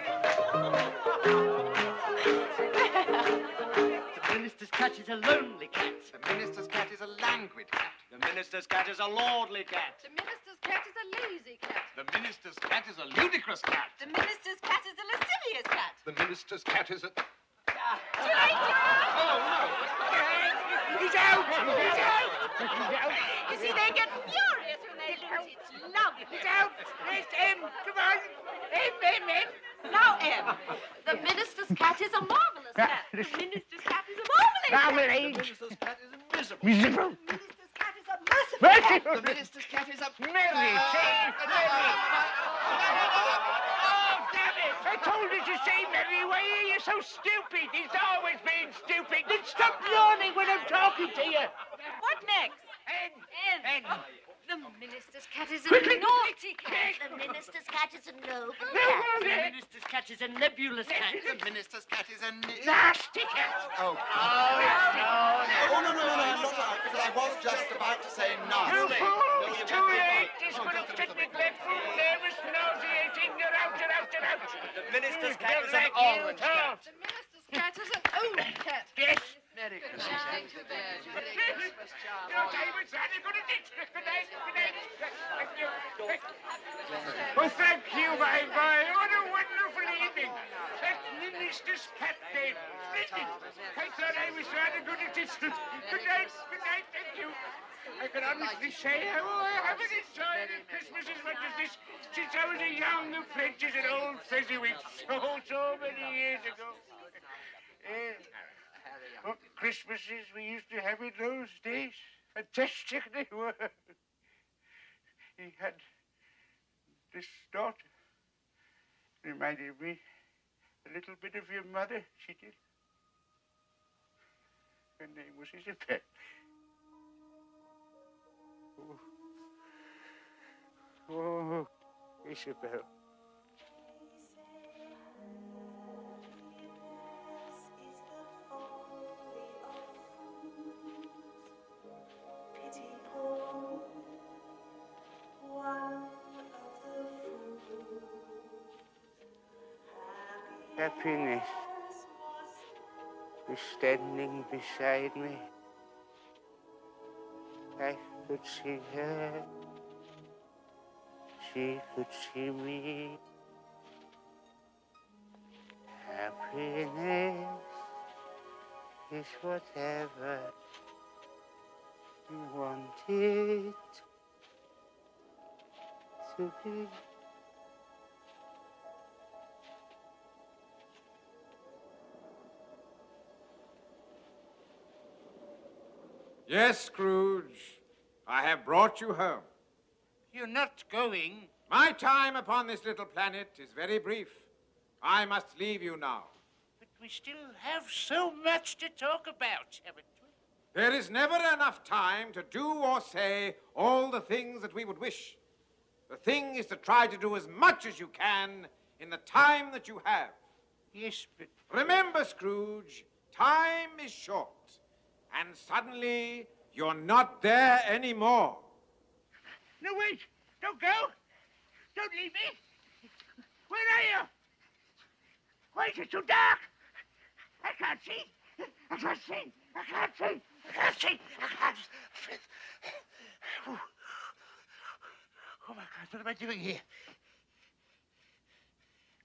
The minister's cat is a lonely cat. The minister's cat is a languid cat. The minister's cat is a lordly cat. The minister's cat is a lazy cat. The minister's cat is a ludicrous cat. The minister's cat is a lascivious cat. The minister's cat is a... Too late, Oh, no. He's out! He's out! He's out! You see, they get furious when they lose. It's lovely. He's out! Where's M? Come on! M. Now, Em. The minister's cat is a marvelous cat. The minister's cat is a marvelous cat. Marmalade. The minister's cat is miserable. Miserable. The minister's cat is a merciful cat. The minister's cat is a... Mary, say Mary. Oh, damn it! I told you to say Mary. Why are you so stupid? He's always been stupid. Then stop yawning when I'm talking to you. What next? N. The minister's cat is a Quickly. naughty cat. The minister's cat is a noble cat. The minister's cat is a nebulous cat. The minister's cat is a... Nasty cat. Oh. No. Oh, no, I'm not right, because I was just about to say You nasty. fool! It's too late. This could have been neglectful, nervous, nauseating. You're out. The minister's cat is Don't an like you orange at all. cat. The minister's cat is an old cat. Yes. Merry Christmas. Merry Christmas, Charles. Your time was very good at it. Good night. Thank you. Well, thank you, my boy. What a wonderful evening. That minister's cat game. Splendid. I thought I was rather good at it. Good night. Thank you. I can honestly say how I haven't enjoyed a Christmas as much as this since I was a young apprentice at old Fezziwig so many years ago. What Christmases we used to have in those days. Fantastic they were. He had this daughter. Reminded me a little bit of your mother, she did. Her name was Isabel. Oh, Isabel. Happiness was standing beside me. I could see her. She could see me. Happiness is whatever you want it to be. Yes, Scrooge, I have brought you home. You're not going. My time upon this little planet is very brief. I must leave you now. But we still have so much to talk about, haven't we? There is never enough time to do or say all the things that we would wish. The thing is to try to do as much as you can in the time that you have. Yes, but... Remember, Scrooge, time is short. And suddenly, you're not there anymore. No, wait! Don't go! Don't leave me! Where are you? Why is it so dark? I can't see! I can't see! I can't see! I can't see! I can't see! Oh, my God, what am I doing here?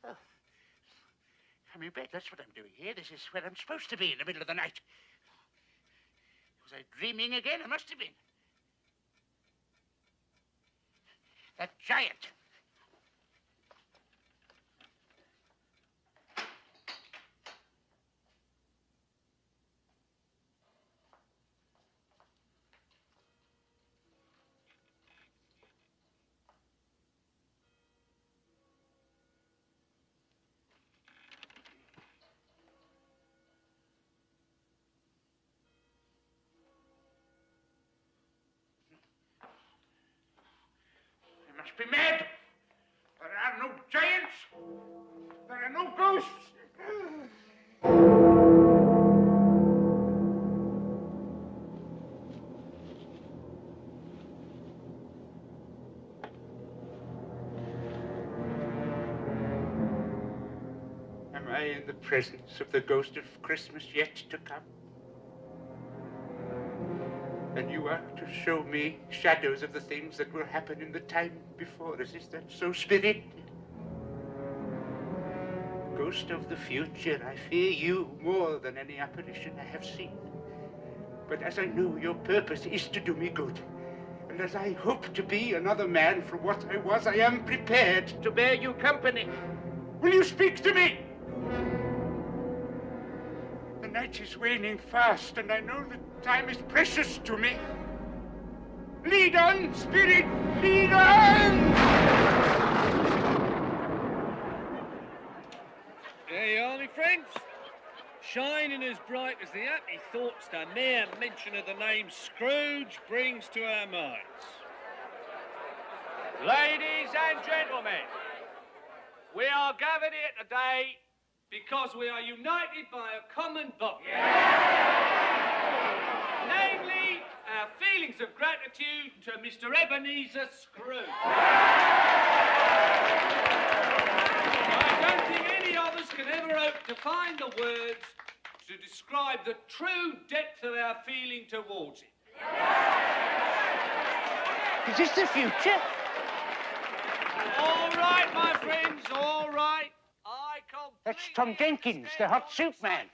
Oh. I'm in bed, that's what I'm doing here. This is where I'm supposed to be in the middle of the night. Was I dreaming again? I must have been. That giant. I must be mad. There are no giants. There are no ghosts. Am I in the presence of the ghost of Christmas yet to come? And you are to show me shadows of the things that will happen in the time before us. Is that so, Spirit? Ghost of the future, I fear you more than any apparition I have seen. But as I know your purpose is to do me good, and as I hope to be another man from what I was, I am prepared to bear you company. Will you speak to me? The night is waning fast, and I know that time is precious to me. Lead on, Spirit, lead on! There you are, my friends. Shining as bright as the happy thoughts the mere mention of the name Scrooge brings to our minds. Ladies and gentlemen, we are gathered here today because we are united by a common bond. Namely, our feelings of gratitude to Mr. Ebenezer Scrooge. I don't think any of us can ever hope to find the words to describe the true depth of our feeling towards him. Is this the future? All right, my friends, all right. That's Tom Jenkins, the hot soup man.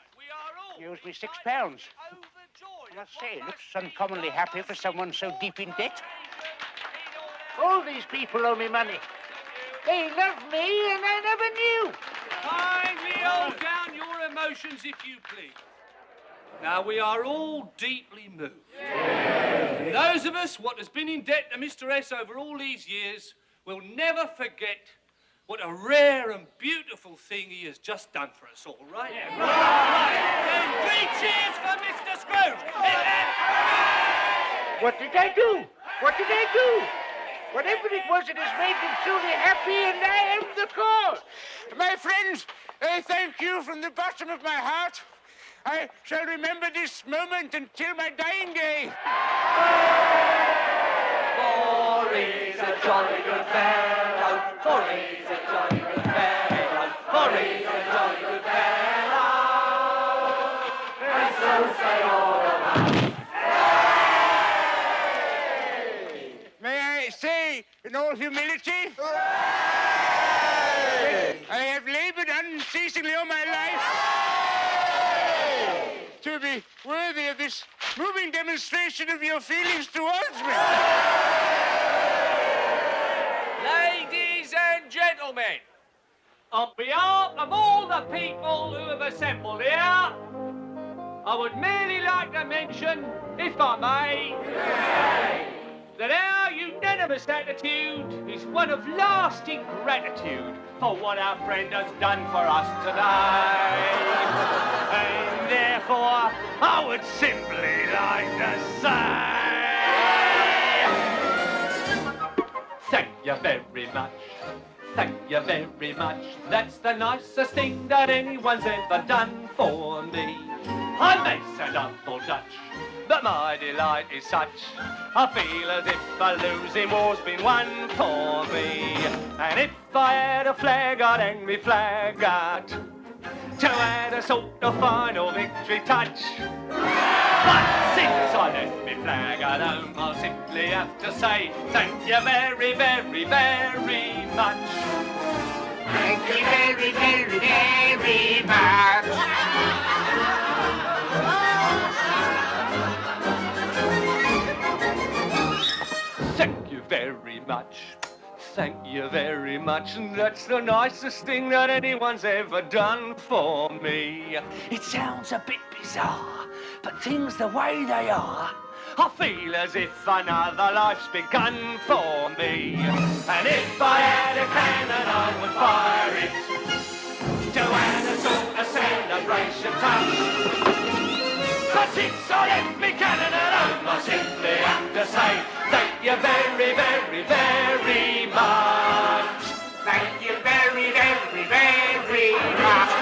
He owes me £6. I must say, he looks uncommonly happy for someone so deep in debt. All these people owe me money. They love me, and I never knew. Kindly hold down your emotions, if you please. Now, we are all deeply moved. And those of us what has been in debt to Mr. S over all these years will never forget what a rare and beautiful thing he has just done for us all, right? Yeah. Right. Then 3 cheers for Mr. Scrooge. What did I do? What did I do? Whatever it was, it has made them truly happy, and I am the cause. My friends, I thank you from the bottom of my heart. I shall remember this moment until my dying day. For he's a jolly good fellow, for he's a jolly good fellow, for he's a jolly good fellow, and so say all of us. May I say, in all humility, I have labored unseen amazingly all my life to be worthy of this moving demonstration of your feelings towards me. Ladies and gentlemen, on behalf of all the people who have assembled here, I would merely like to mention, if I may, that our unanimous attitude is one of lasting gratitude for what our friend has done for us today. And therefore, I would simply like to say, thank you very much. Thank you very much. That's the nicest thing that anyone's ever done for me. I may sound awful Dutch, but my delight is such. I feel as if a losing war's been won for me. And if I had a flag, I'd hang me flag out to add a sort of final victory touch. But since I left me flag at home, I'll simply have to say thank you very, very, very much. Thank you very, very, very much. Thank you very much. Thank you very much. And that's the nicest thing that anyone's ever done for me. It sounds a bit bizarre, but things the way they are, I feel as if another life's begun for me. And if I had a cannon, I would fire it to add a sort of celebration touch. But since I left me cannon at home, I simply have to say thank you very, very, very much. Thank you very, very, very much.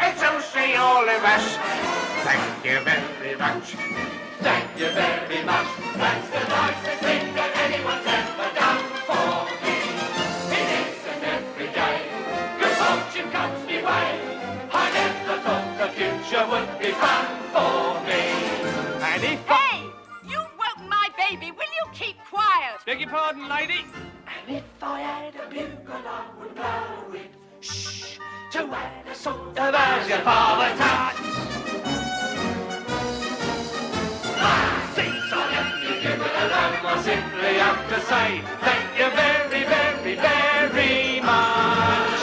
And so say all of us, thank you very much. Thank you very much. That's the nicest thing that anyone's ever done for me. It isn't every day good fortune comes me way. I never thought the future would be fun for me. And if Hey! You've woken my baby. Will you keep quiet? Beg your pardon, lady. And if I had a bugle, I would blow it. Shh, to add a sort of as your father taught. Since I left you given alone, I simply have to say thank you very, very, very much.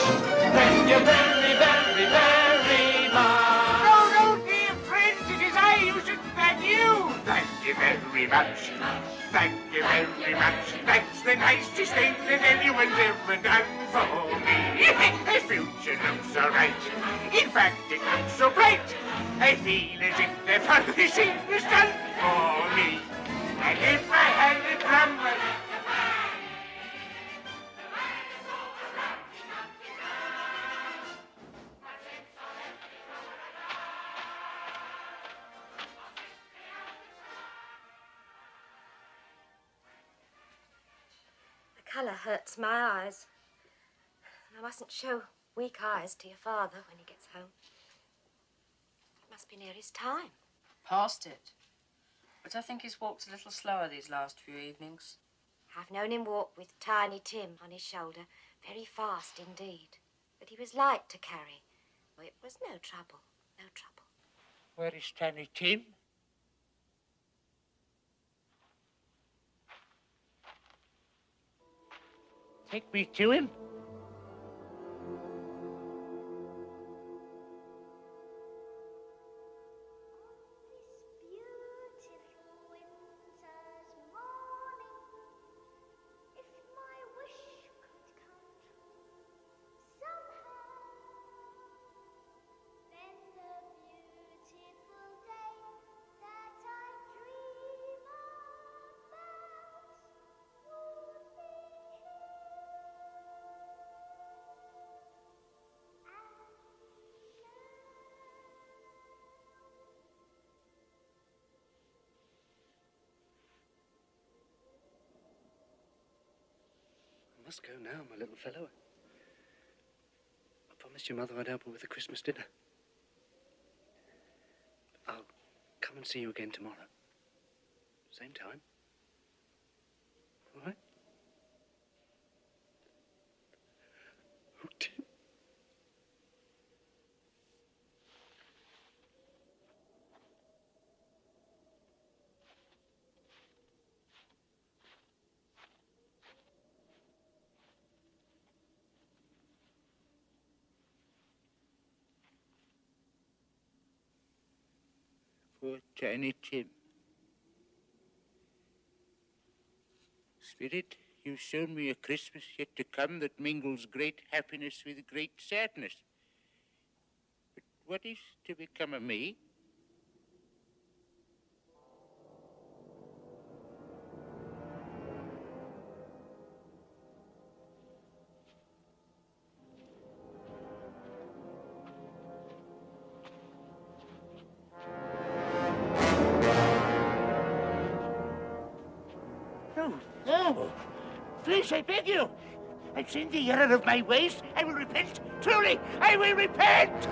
Thank you very, very, very much. No, dear friends, it is I who should thank you. Thank you very much. Thank you very much. That's the nicest thing that anyone's ever done for me. The future looks all right. In fact, it looks so bright. I feel as if the funny thing was done for me. And if I had a drum, The colour hurts my eyes. I mustn't show weak eyes to your father when he gets home. It must be near his time. Past it. But I think he's walked a little slower these last few evenings. I've known him walk with Tiny Tim on his shoulder, very fast indeed. But he was light to carry. Oh, it was no trouble, no trouble. where is Tiny Tim? Take me to him. I must go now, my little fellow. I promised your mother I'd help her with the Christmas dinner. I'll come and see you again tomorrow. Same time. Poor Tiny Tim. Spirit, you've shown me a Christmas yet to come that mingles great happiness with great sadness. But what is to become of me? No! Please, I beg you! I've sinned the error of my ways. I will repent. Truly, I will repent!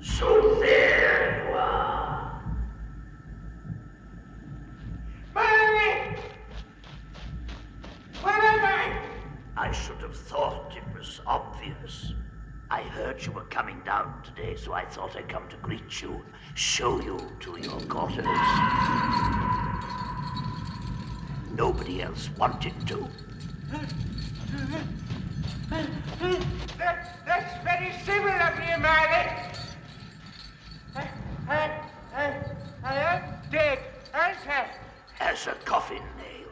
So there you are. Mommy! Where am I? I should have thought it was obvious. I heard you were coming down today, so I thought I'd come to greet you, show you to your quarters. Nobody else wanted to. That's very civil of you, Marley. I am dead, aren't I? As a coffin nail.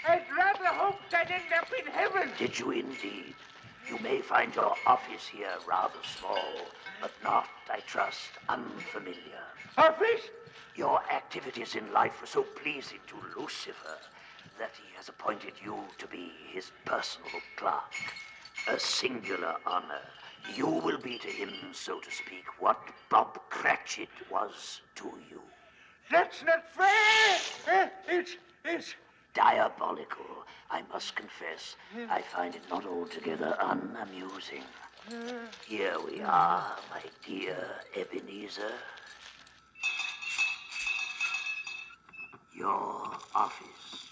I'd rather hope I'd end up in heaven. Did you indeed? You may find your office here rather small, but not, I trust, unfamiliar. Office? Your activities in life were so pleasing to Lucifer that he has appointed you to be his personal clerk. A singular honor. You will be to him, so to speak, what Bob Cratchit was to you. That's not fair. It's diabolical, I must confess. I find it not altogether unamusing. Here we are, my dear Ebenezer. Your office.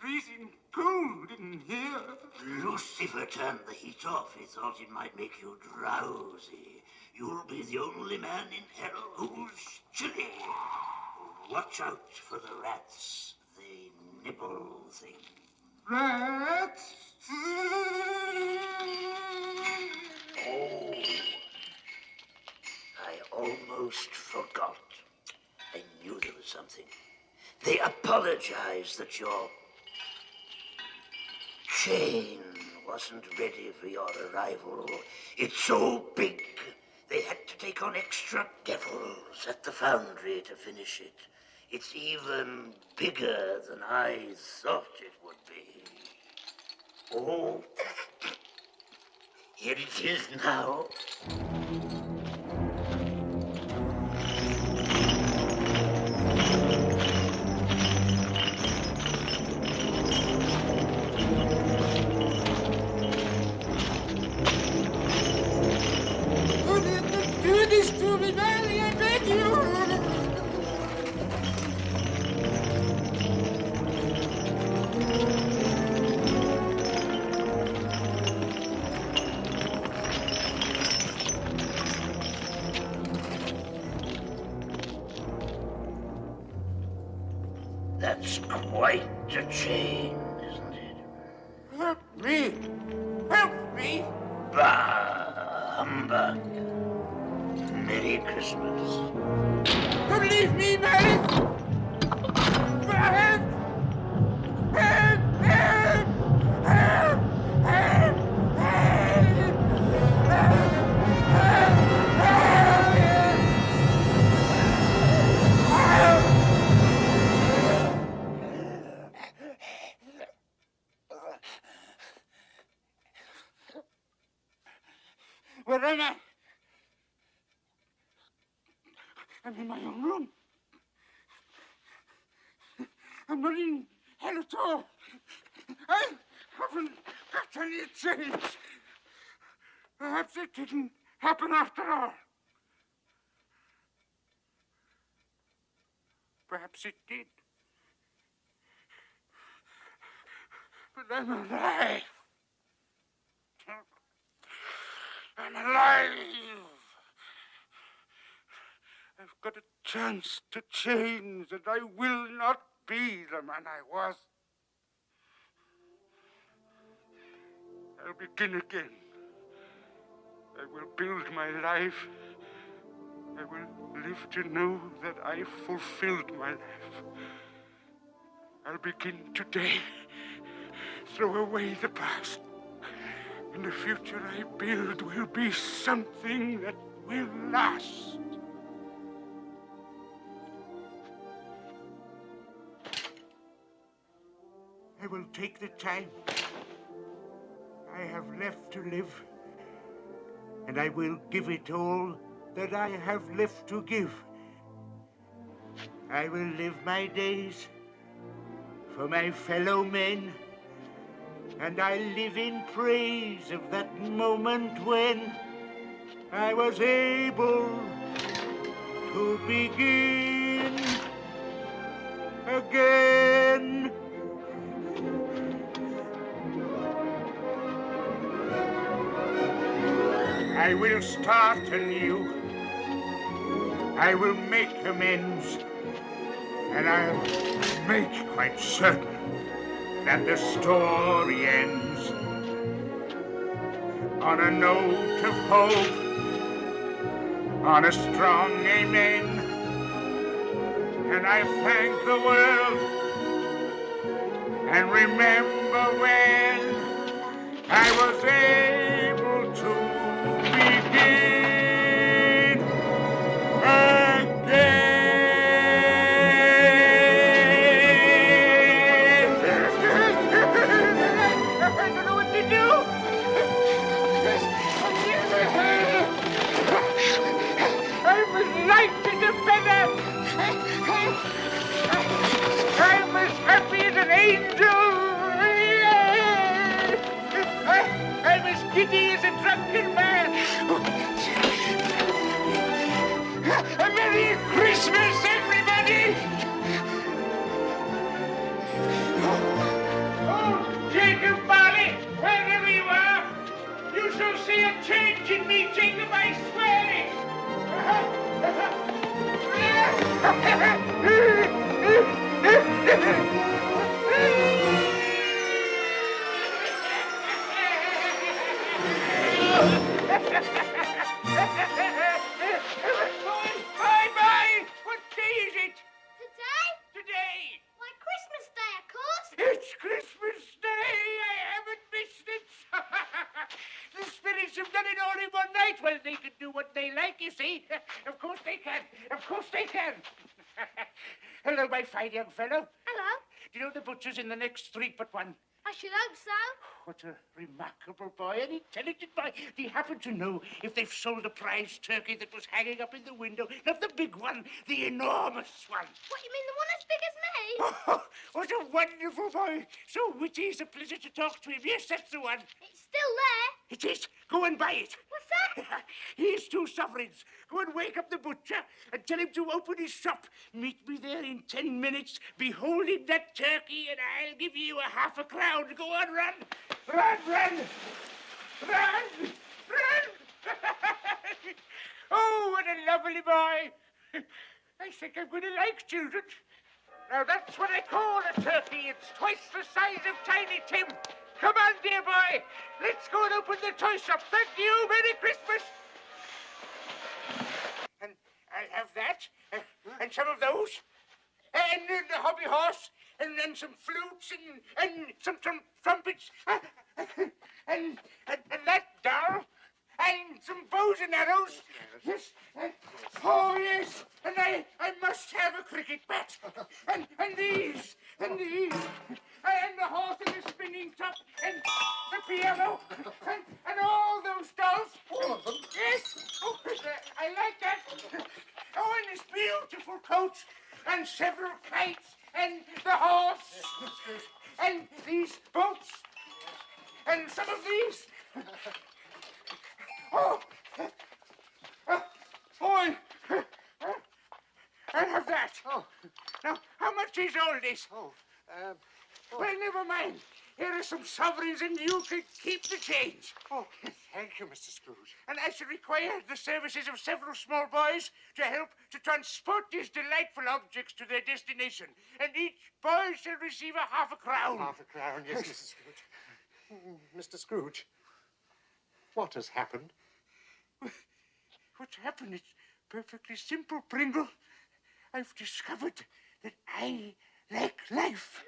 freezing cold in here. Lucifer turned the heat off. He thought it might make you drowsy. You'll be the only man in hell who's chilly. Watch out for the rats. They nibble things. Rats? Oh, I almost forgot. I knew there was something. They apologize that your chain wasn't ready for your arrival. It's so big, they had to take on extra devils at the foundry to finish it. It's even bigger than I thought it would be. Oh, here it is now. Do this to me, darling, I beg you. That's quite a chain, isn't it? Help me! Help me! Bah, humbug. Merry Christmas. Don't leave me, Mary! Help! Help! Help! Help! Help! Where am I? I'm in my own room. I'm not in hell at all. I haven't got any change. Perhaps it didn't happen after all. Perhaps it did. But I'm alive. I'm alive. I've got a chance to change, and I will not be the man I was. I'll begin again. I will build my life. I will live to know that I fulfilled my life. I'll begin today. Throw away the past. And the future I build will be something that will last. I will take the time I have left to live, and I will give it all that I have left to give. I will live my days for my fellow men, and I live in praise of that moment when I was able to begin again. I will start anew. I will make amends, and I'll make quite certain that the story ends on a note of hope, on a strong amen. And I thank the world and remember when I was able to begin again. I don't know what to do. I was light as a feather. I'm as happy as an angel. I'm as giddy they can do what they like, you see. Of course they can. Of course they can. Hello, my fine young fellow. Hello. Do you know the butcher's in the next street but one? I should hope so. What a remarkable boy, an intelligent boy. Do you happen to know if they've sold the prize turkey that was hanging up in the window? Not the big one, the enormous one. What, you mean the one as big as me? Oh, what a wonderful boy. So witty, it's a pleasure to talk to him. Yes, that's the one. It's still there. It is. Go and buy it. What's that? Here's 2 sovereigns. Go and wake up the butcher and tell him to open his shop. Meet me there in 10 minutes, beholding that turkey, and I'll give you a half a crown. Go on, run. Run, run. Run, run. Oh, what a lovely boy. I think I'm going to like children. Now, that's what I call a turkey. It's twice the size of Tiny Tim. Come on, dear boy. Let's go and open the toy shop. Thank you. Merry Christmas. And I'll have that. And some of those. And the hobby horse. And some flutes. And some trumpets. And that doll. And some bows and arrows. Yes. Oh, yes. And I must have a cricket bat. And these. And these. And the horse and the spinning top. And the piano. And all those dolls. All of them? Yes. Oh, I like that. Oh, and this beautiful coach. And several kites. And the horse. And these boats. And some of these. Oh, boy, I'll have that. Oh. Now, how much is all this? Well, never mind. Here are some sovereigns, and you can keep the change. Oh, thank you, Mr. Scrooge. And I shall require the services of several small boys to help to transport these delightful objects to their destination. And each boy shall receive a half a crown. Half a crown, yes, Mr. Scrooge. Mr. Scrooge, what has happened? What's happened? It's perfectly simple, Pringle. I've discovered that I like life.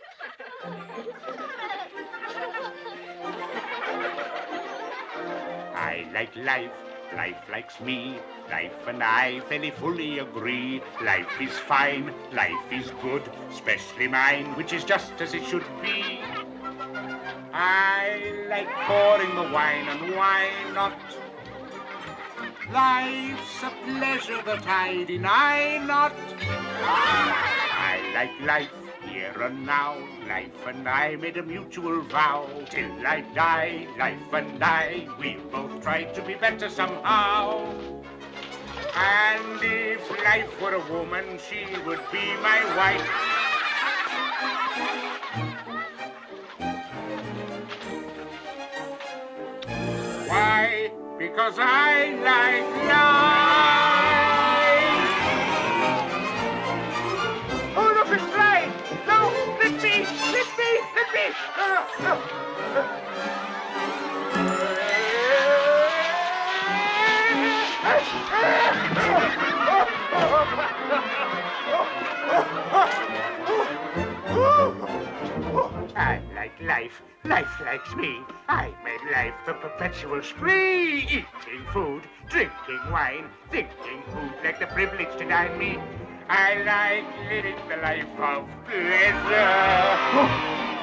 I like life, life likes me. Life and I fairly fully agree. Life is fine, life is good, especially mine, which is just as it should be. I like pouring the wine, and why not? Life's a pleasure that I deny not. I like life here and now. Life and I made a mutual vow. Till I die, life and I, we'll both try to be better somehow. And if life were a woman, she would be my wife. Why? Because I like life. Oh, look, it's flying. No, let me. I like life. Life likes me. I made life a perpetual spree. Eating food, drinking wine, thinking who'd like the privilege to dine me. I like living the life of pleasure.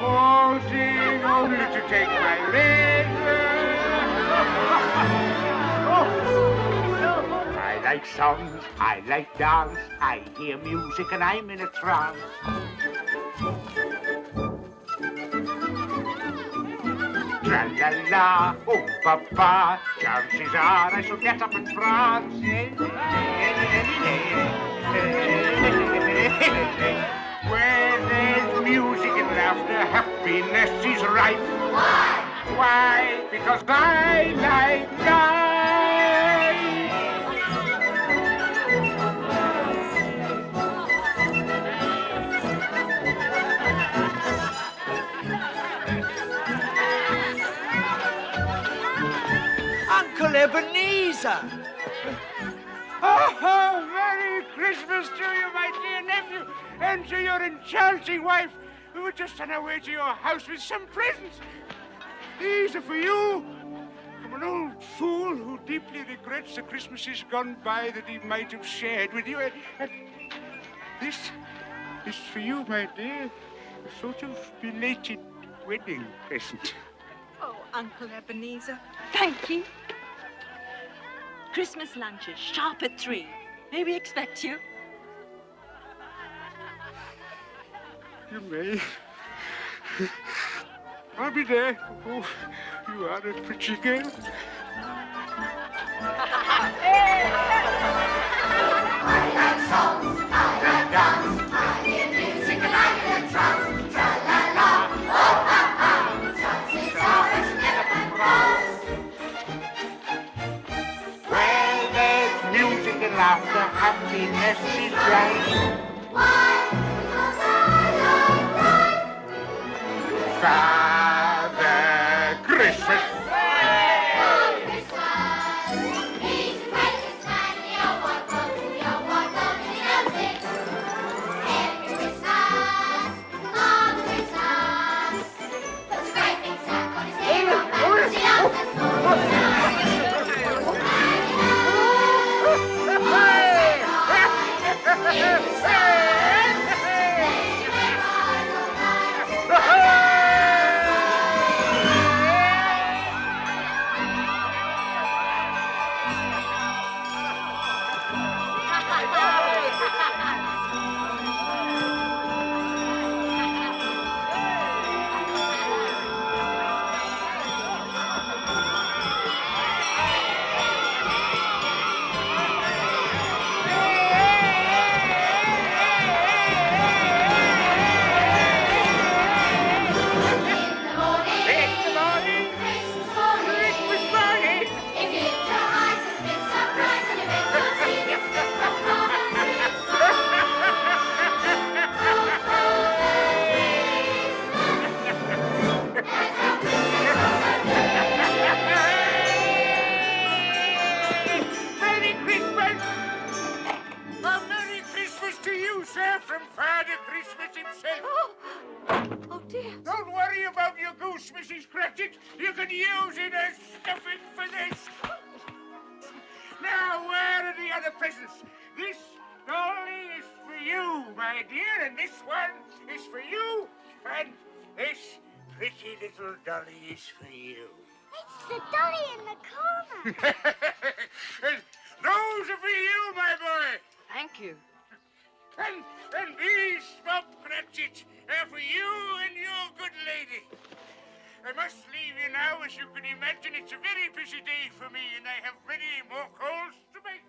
Wanting only to take my leisure. I like songs, I like dance. I hear music and I'm in a trance. Tra-la-la, oh papa, chances are I shall get up and prance. Where there's music and laughter, happiness is rife. Why? Why? Because I like life. Uncle Ebenezer! Oh, Merry Christmas to you, my dear nephew, and to your enchanting wife. We were just on our way to your house with some presents. These are for you, I'm an old fool who deeply regrets the Christmases gone by that he might have shared with you. And this is for you, my dear. A sort of belated wedding present. Oh, Uncle Ebenezer, thank you. Christmas lunches, sharp at 3. May we expect you? You may. I'll be there. Oh, you are a pretty girl. I like songs, I like dance, I hear music and I hear trance. Tra-la-la, oh ha-ha, chances are it's never been crossed. Well, there's music and laughter, happiness is right. Why? Because I like life. Father Christmas. Don't worry about your goose, Mrs. Cratchit. You can use it as stuffing for this. Now, where are the other presents? This dolly is for you, my dear, and this one is for you, and this pretty little dolly is for you. It's the dolly in the corner. And those are for you, my boy. Thank you. And these, Bob Cratchit, are for you and your good lady. I must leave you now. As you can imagine, it's a very busy day for me, and I have many more calls to make.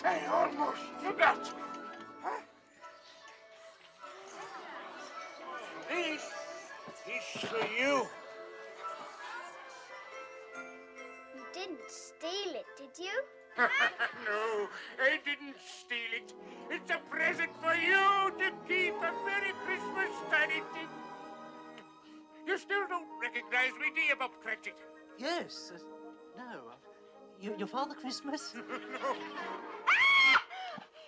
I almost forgot. This is for you. You didn't steal it, did you? No, I didn't steal it. It's a present for you to keep. A Merry Christmas, Tiny Tim. You still don't recognize me, do you, Bob Cratchit? Yes. No. Your Father Christmas? No.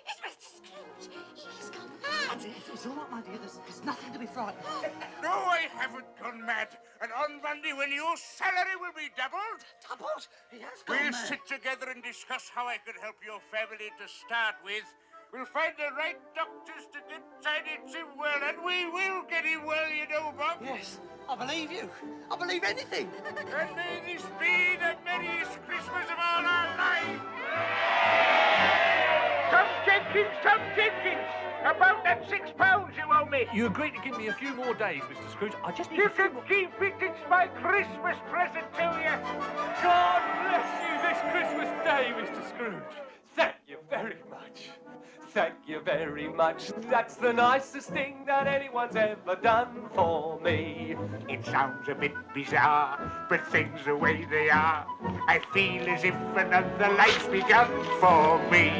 It's Mr. Scrooge. He's gone mad. It's all right, my dear. There's nothing to be frightened of. No, I haven't gone mad. And on Monday, when your salary will be doubled... Doubled? He has gone We'll mad. sit together and discuss how I can help your family to start with. We'll find the right doctors to get Tiny Tim well, and we will get him well, you know, Bob. Yes, I believe you. I believe anything. And may this be the merriest Christmas of all our lives. Tom Jenkins, about that £6 you owe me. You agreed to give me a few more days, Mr. Scrooge. I just need You a few can more... keep it. It's my Christmas present to you. God bless you this Christmas day, Mr. Scrooge. Thank you very much. Thank you very much. That's the nicest thing that anyone's ever done for me. It sounds a bit bizarre, but things the way they are, I feel as if another life's begun for me.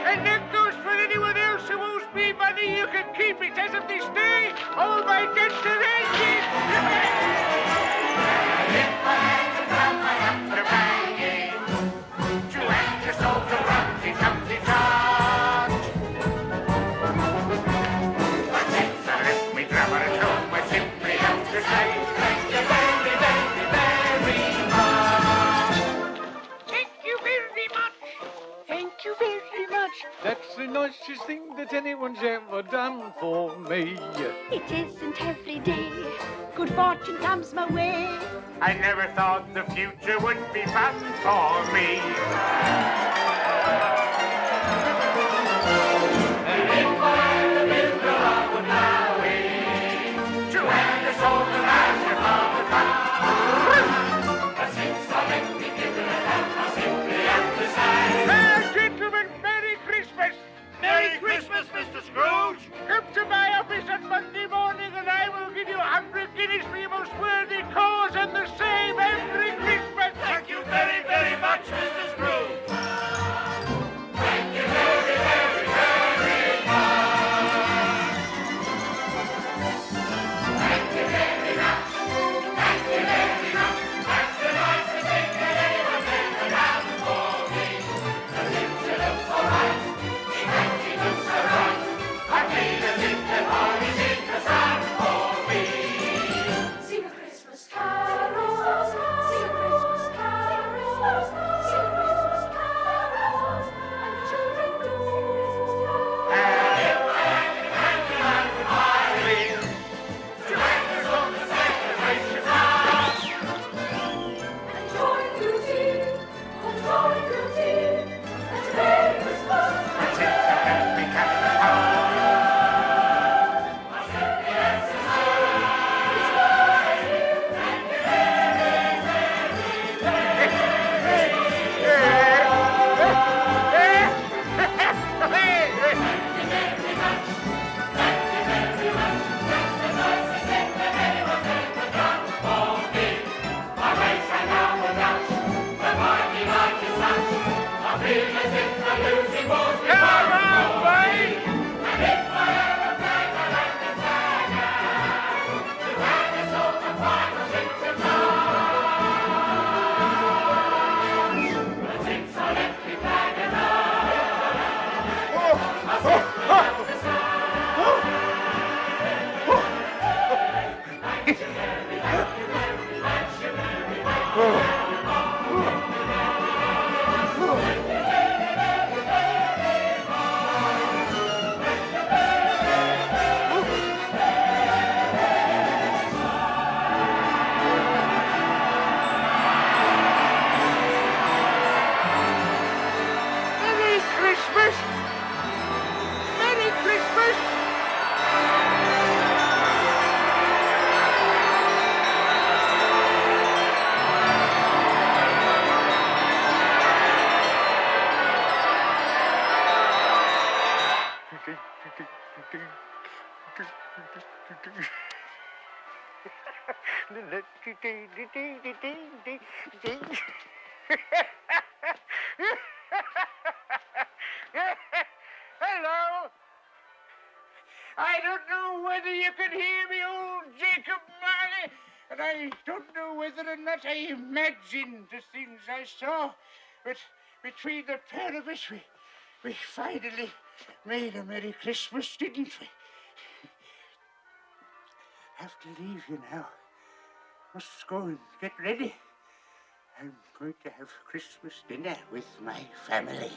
And that goes for anyone else who owes me money. You can keep it as of this day. All my debts are ended. If I had to come, I'd have to bang it. To act a sort of rumsy-tumsy chart. But since I left me grammar at home, I simply have That's the nicest thing that anyone's ever done for me. It isn't every day good fortune comes my way. I never thought the future would be fun for me. And if I had the builder, I would now wait to hand us all the magic of the town. But since I let me give it a hand, I simply understand. Now, gentlemen, Merry Christmas! Merry Christmas, Mr. Scrooge! Come to my office on Monday morning and I will give you 100 guineas for your most worthy cause and the same every Christmas. Thank you very, very much, Mr. Scrooge. Thank you very, very, very much. Thank you very much. Thank you very much. That's the nicest thing that anyone's ever done for me. The future looks all right. The acting looks so right. I feel as if the party's in the sun for me. Sing a Christmas carol. Sing a Christmas carol. Sing a Christmas carol. And the children do. And if I had the candle, I would buy it. To hang us on the celebration mast. And join the routine. And join the routine. And Merry Christmas. And it's a happy Christmas. Merry Christmas! Merry Christmas! Hello. I don't know whether you can hear me, old Jacob Marley, and I don't know whether or not I imagined the things I saw, but between the pair of us, we finally made a Merry Christmas, didn't we? Have to leave you now. Must go and get ready. I'm going to have Christmas dinner with my family.